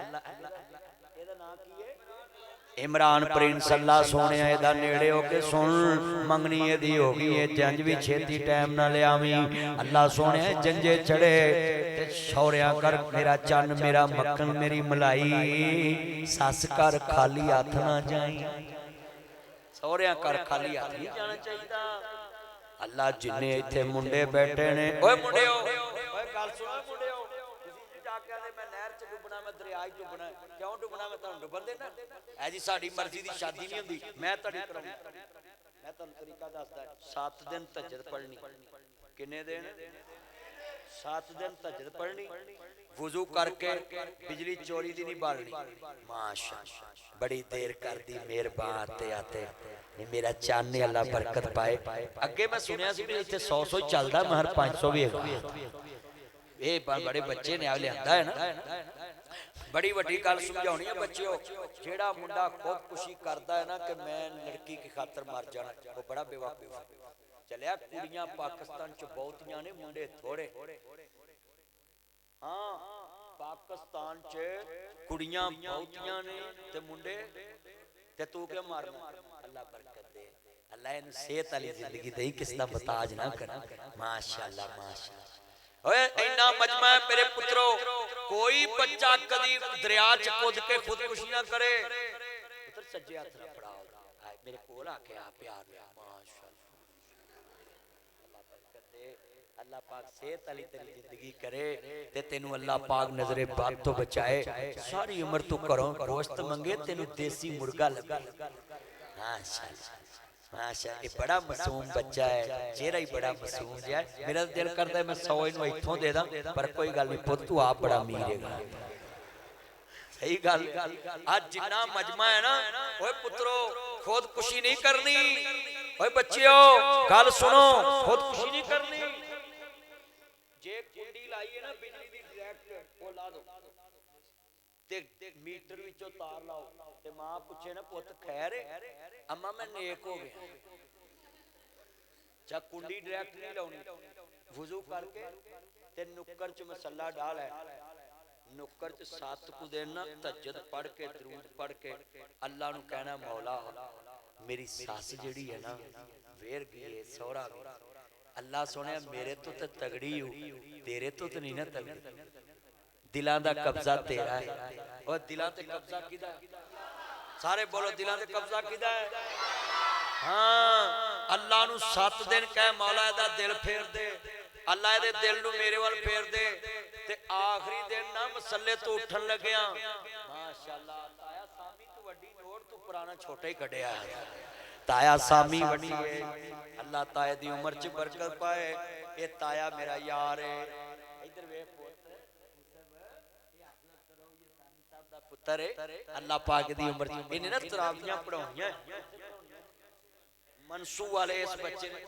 नाम की है? इमरान प्रिंस। अल्लाह सोहणे एदा नेड़े हो के सुन, मंगनी एदी हो गई है, जंज भी छेती टाइम ना ले आवी। अल्लाह सोहणे जंजे चढ़े ते शौरिया कर मेरा चन, मेरा मक्खन, मेरी मलाई, सस कर खाली हाथ ना जाई। सौरिया कर खाली हाथ नहीं जाना चाहिए। अल्लाह जिन्ने इत्थे मुंडे बैठे ने, ओए मुंडियो ओए गल सुनो मुंडियो, तुसी जाके आले मैं नहर च डुबना, मैं दरिया च डुबना। क्यों डुबना? मैं तुहानू डुबन देना? ऐ जी साडी मर्जी दी शादी नहीं हुंदी, मैं तुहाडी कराऊं। मैं तुहानू तरीका दसदा, 7 दिन तहज्जुद पढ़नी। किन्ने दिन? 7 दिन तहज्जुद पढ़नी, वुजू करके बिजली चोरी दी नहीं बालनी। माशाअल्लाह बड़ी देर कर दी मेहरबान ते आते मेरा चाने अल्लाह बरकत पाए। अगे मैं सुनिया सी भी इत्थे 100 चलदा, महर 500 भी है। ये बड़े बच्चे ने लियांदा है ना, बड़ी वड्डी गल समझाउणी है बच्चों। जेड़ा मुंडा खुदकुशी करदा है ना कि मैं लड़की की खातर मर जाना, वो बड़ा बेवकूफ चलिया। कुड़ियां पाकिस्तान च बहुतियां ने, मुंडे थोड़े। हाँ पाकिस्तान च कुड़ियां बहुतियां ने ते मुंडे, ते तू क्या मारना? अल्लाह बरकत दे, अल्लाह इन्हू सेहत वाली जिंदगी दे, किस दा मुताज ना कर। माशाअल्लाह माशाअल्लाह। ओए इन्ना मजमा है मेरे पुत्रो, कोई बच्चा कदी दरिया च कूद के खुदकुशी ना करे। पुत्र सज्जे हथ ना फड़ाओ, मेरे कोल आके आ प्यार लिया। माशाअल्लाह, अल्लाह बरकत दे, अल्लाह पाक सेहत वाली तेरी जिंदगी करे ते तेनू अल्लाह पाक नजरे बद तो बचाए। सारी उम्र तू घरों गोश्त मंगे तेनू देसी मुर्गा लगे। माशाअल्लाह माशा, ये बड़ा मासूम बच्चा है, चेहरा ही बड़ा मासूम है। मेरा दिल करता है मैं 100 इनू इत्थों दे दा, पर कोई गल नहीं पुत, तू आप बड़ा अमीर है। सही गल। आज जिन्ना मजमा है ना, ओए पुत्रो खुदकुशी नहीं करनी। ओए बच्चियो गल सुनो, खुदकुशी नहीं करनी। जे कुंडी लाई है ना बिजली दी डायरेक्ट, वो ला दो ते मीटर विचों तार लाओ ते मां पूछे ना पुत खैर है, अम्मा मैं नेक हो गया। चा कुंडी डायरेक्ट नहीं लाउनी, वुजू करके ते नुक्कर च मसला डाल है, नुक्कर च 7 कु दिन ना तहज्जुद पढ़ के दरूद पढ़ के अल्लाह नु कहना मौला मेरी सस जिहड़ी है ना वेर गई है, सौरा भी अल्लाह सोने मेरे तो तगड़ी हो, तेरे तो नहीं ना तगड़ी। दिलां दा कब्जा तेरा है। और दिलां ते कब्जा किदा? सारे बोलो दिलां ते कब्जा किदा है? हाँ, अल्लाह नु 7 दिन कह मौला दा दिल फेर दे, अल्लाह दे दिल नु मेरे वाल फेर दे ते आखिरी दिन ना मसले तो उठन लगया। माशाअल्लाह, ताया सामी तू वड्डी नोट तू पुराना छोटा ही कढ़िया है। ताया सामी वड्डी है, अल्लाह ताया दी उम्र च बरकत पाए। ये ताया मेरा यार है। इधर वे पुत्र है, अल्लाह पाक दी उम्र च इन्हें ना तरावियां पढ़ाउणियां मनसू वाले इस बच्चे ने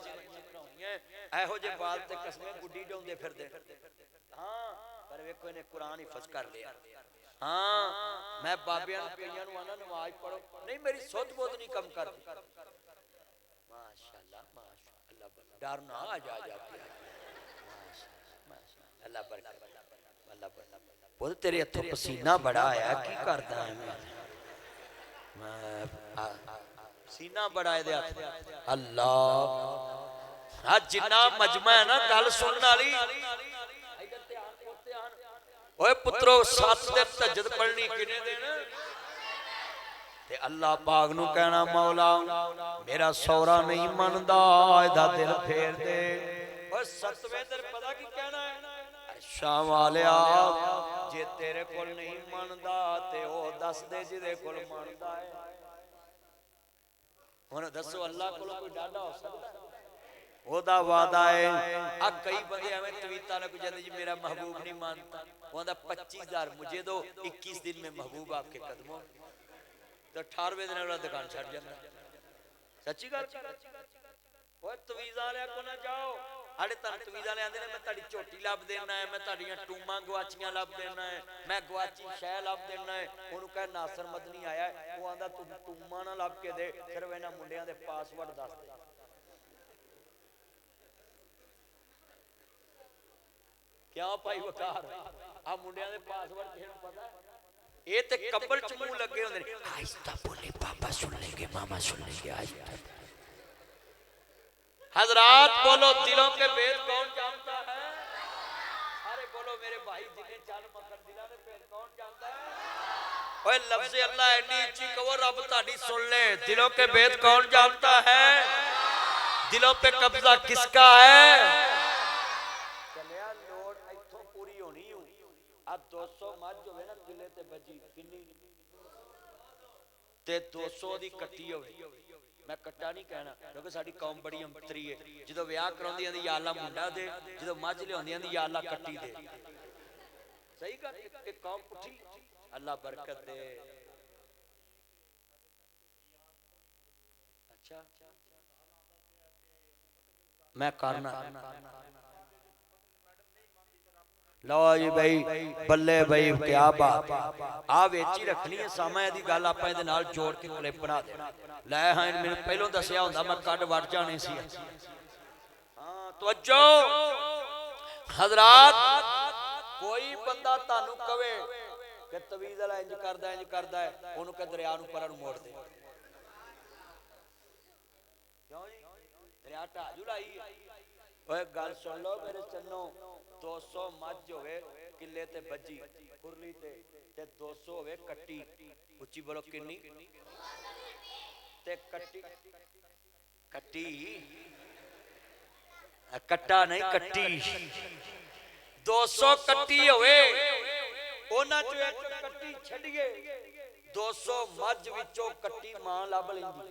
एहो जे बाल ते कसमे गुड्डी डोंदे फिरदे। हां पर वेखो इन्हें कुरान हिफज कर लिया। हां मैं बाबियां कईयां नु आना नमाज पढ़ो, नहीं मेरी सुध बोध नहीं कम करती। माशाअल्लाह माशाअल्लाह, डर ना आ जा माशाअल्लाह, अल्लाह बरकत, अल्लाह बरकत। बोल तेरे हथों पसीना बड़ा आया, की करदा है? मैं सीना बड़ा है दे हाथ। अल्लाह आज जिन्ना मजमा है ना गल सुनने वाली। ओए पुत्रो 7 दिन तहज्जुद पढ़नी किने दिन ते अल्लाह पाक नु कहना मौला मेरा सौरा नहीं मनदा, एदा दिल फेर दे। ओए 7वें दिन पता की कहना है? शाम वालिया जे तेरे कोल नहीं मनदा ते ओ दस दे जिदे कोल मनदा है। हुण दसो अल्लाह कोल कोई डाडा हो सकदा? ओदा वादा है। आ कई बंदे एवें तवीता लग जाते जी मेरा महबूब नहीं मानता, ओदा 25,000 मुझे दो, 21 दिन में महबूब आपके कदमों, तो 18वें दिन वाला दुकान छड़ जाता। सच्ची गल। ओए तवीज़ा ले को ना जाओ, अरे तन तवीज़ा ले आंदे ने मैं ताड़ी झोटी लब देना है, मैं ताड़ियां टूमां गवाचियां लब देना है, मैं गवाची शह लब देना है। ओनू कह नासर मदनी आया है, वो आंदा तू टूमां ना लब के दे, सिर्फ इन्हां मुंडियां दे पासवर्ड दस दे। क्या भाई वकार आ मुंडियां दे पासवर्ड किहनू पता है? ये ते कंबल च मुंह लगे होंदे ने, आहिस्ता बोले पापा सुन लेंगे, मामा सुन लेंगे। आहिस्ता हजरात बोलो दिलों के भेद कौन जानता है? अरे बोलो मेरे भाई जिन्हें चल मकर दिलों के भेद कौन जानता है? ओए लफ्ज़ अल्लाह इतनी ऊंची कहो रब ताड़ी सुन ले। दिलों के भेद कौन जानता है? दिलों पे कब्जा किसका है? चलिया लोड इथों पूरी होनी हूं। अब 200 मज होवे ना किले ते बजी किन्नी ते 200 दी कट्टी होवे। मैं कट्टा नहीं कहना क्योंकि साडी कौम बड़ी अंतरी है। जो ब्याह कराउंदी आंदी या अल्लाह मुंडा दे, जो मज लियाउंदी आंदी या अल्लाह कट्टी दे। सही गल। एक कौम पुठी, अल्लाह बरकत दे। अच्छा मैं करना लो जी भाई, बल्ले भाई क्या बात। आ वेची रखनी है समय दी गल आपां इहदे नाल जोड़ के क्लिप बना देना। लै हां मैनूं पहलों दसिया हुंदा मैं कड वड़ जाने सी। हां तवज्जो हजरात, कोई बंदा तानू कवे कि तवीज़ वाला इंज करदा है, ओनू कह दरिया नूं परां नूं मोड़ दे। क्यों जी? दरिया ढाजू लाई है, ओए गल सुन लो मेरे चन्नो 200 मझ होवे किले ते बजी खुरली ते 200 होवे कट्टी उच्ची बोलो किन्नी ते कट्टी कट्टी कट्टा नहीं कट्टी 200 कट्टी होवे ओना चो एक कट्टी छड्डिए 200 मझ विचों कट्टी मां लभ लैंदी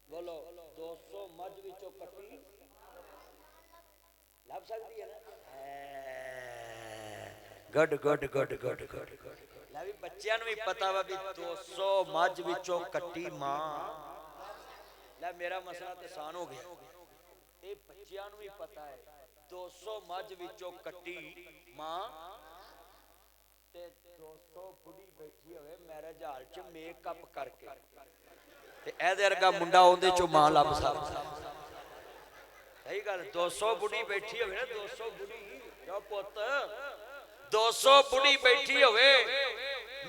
बोलो 200 मझ विचों कट्टी लभ सकती है ना good good good good good लै भी बच्चों भी पता वा भी 200 मझ विचों कट्टी मां लै मेरा मसला तो आसान हो गया ये बच्चों भी पता है 200 मझ विचों कट्टी मां ते 200 बुढ़ी बैठी होवे मैरिज हाल च मेकअप करके ते एदे वर्गा मुंडा ओंदे चों मां लभ सकदा सही गल 200 बुढ़ी बैठी होवे ना 200 बुढ़ी जो पुत 200 बुढ़ी बैठी होवे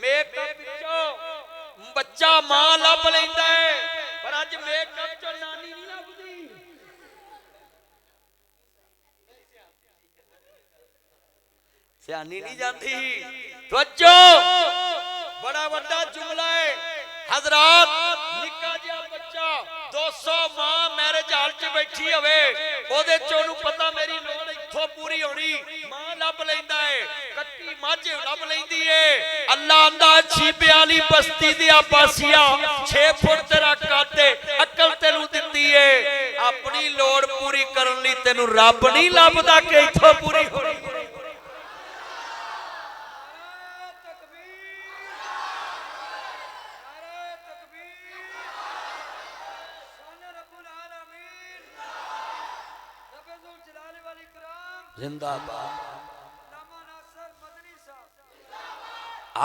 मेकअप विचों बच्चा मां लभ लैंदा है पर अज मेकअप चों नानी नहीं लभदी सियानी नहीं जाती तवज्जो बड़ा बड़ा जुमला है हजरात निक्का जिहा बच्चा 200 मां मैरिज हाल च बैठी होवे ओदे चों नूं पता मेरी लोड़ इत्थों पूरी होनी मां लभ लैंदा है कट्टी मझ लभ लैंदी है अल्लाह आंदा छीबे वाली बस्ती दी आबासिया 6 फुट तेरा कद अकल तेनू दित्ती है अपनी लोड़ पूरी करन लई तेनू रब नहीं लभदा कि इत्थों पूरी होनी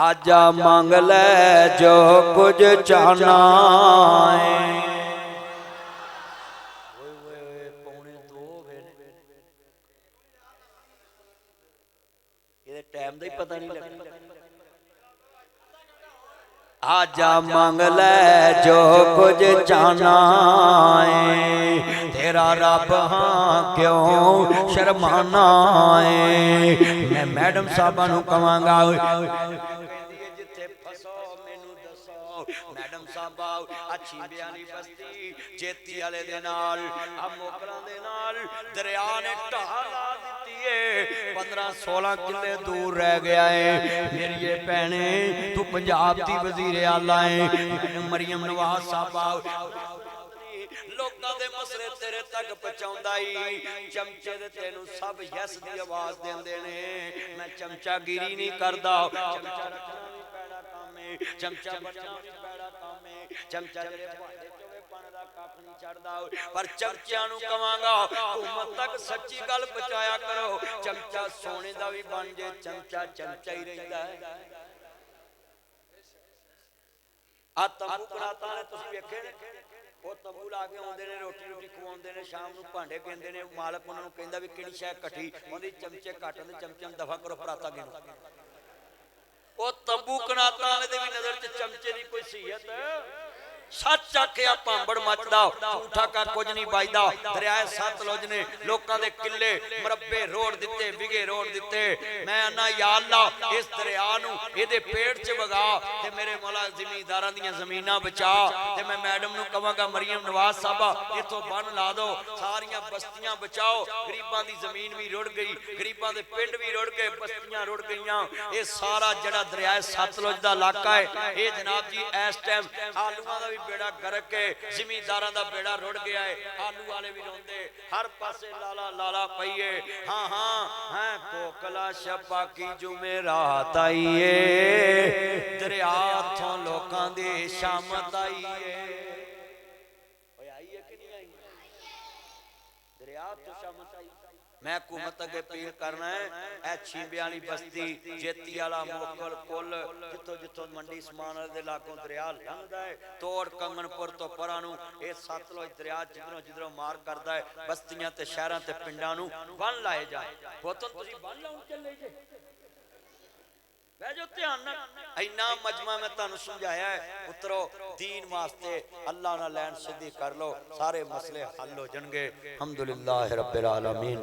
आजा मांग ले जो कुछ चाहना है पौने 2 ये टाइम का ही पता नहीं लगता आजा मांग ले जो कुछ चाहना है तेरा रब हाँ क्यों शर्माना है मैं मैडम साहबा नूं कहांगा जिथे फसो मैनू दसो मैडम साहबा अच्छी बयानी बस्ती जेती वाले दे नाल आ मोकलां दे नाल दरिया ने ढाह ला दित्ती है 15-16 किले दूर रह गया है मेरी ये भैणे तू पंजाब दी वजीर आला है मरियम नवाज साहबा लोकां दे मसले तेरे तक पहुंचाउंदा ही चमचे दे तेनू सब यस दी आवाज देंदे ने मैं चमचागिरी नहीं करदा चमचा रखना नहीं पैड़ा काम है चमचा बनना नहीं पैड़ा काम है चमचा तेरे भांडे चोवे पानी दा कख नहीं चढ़दा पर चमचियां नू कहांगा हुकूमत तक सच्ची गल पहुंचाया करो चमचा सोने दा भी बन जे चमचा चमचा ही रहिंदा है आ तंबू बनाता ने तुसीं वेखे वो तंबू ला के आउंदे ने रोटी रोटी खवाउंदे ने शाम नूं भांडे गिनदे ने मालक उन्हां नूं कहंदा वी किहड़ी शै कट्ठी ओंदी चमचे घट ते चमचे नूं दफा करो पराता गिनो वो तंबू कनाता वाले दी वी नजर च चमचे दी कोई सीयत सच आखिया भांबड़ मचदा झूठा का कुछ नहीं बजदा दरियाए सतलुज ने लोकां दे किले मरब्बे रोड दिते विगे रोड दिते मैं आना या अल्लाह इस दरिया नूं इहदे पेट च वगा ते मेरे मौला जमींदारां दीयां ज़मीनां बचा ते मैं मैडम नूं कहांगा मरियम नवाज साहबा इथों बन ला दो सारियां बस्तियां बचाओ गरीबां दी जमीन भी रुड़ गई गरीबां दे पिंड भी रुड़ गए बस्तियां रुड़ गईयां ये सारा जड़ा दरियाए सतलुज दा इलाका है ये जनाब जी इस टाइम आलूआं दा बेड़ा गरक के जिमींदारां दा बेड़ा रुड़ गया है आलू वाले भी रोंदे हर पासे लाला लाला पईए हाँ हाँ हैं कोकला शपा की जुमेरात आई है दरिया थों लोकां दी शामत आई है ओए आई है कि नहीं आई दरिया तो शामत आई मैं हुकूमत अगे अपील करना है ए छीबे वाली बस्ती जेती वाला मोकल कुल जिथों जिथों मंडी समान दे लागों दरिया लंघदा है तोड़ कंगनपुर तो परां नूं ए सतलुज दरिया जिधरों जिधरों मार करदा है बस्तियां ते शहरां ते पिंडां नूं बन लाए जाए बोतन तुसीं बन लाउण चले जे ਬਹਿ ਜਾਓ ਧਿਆਨ ਨਾਲ। ਇੰਨਾ ਮਜਮਾ ਮੈਂ ਤੁਹਾਨੂੰ ਸਮਝਾਇਆ ਹੈ ਪੁੱਤਰੋ, ਦੀਨ ਵਾਸਤੇ ਅੱਲਾਹ ਨਾਲ ਲੈਣ ਸਿੱਧੀ ਕਰ ਲਓ, ਸਾਰੇ ਮਸਲੇ ਹੱਲ ਹੋ ਜਾਣਗੇ। ਅਲਹਮਦੁਲਿल्लाह रब्बिल आलमीन।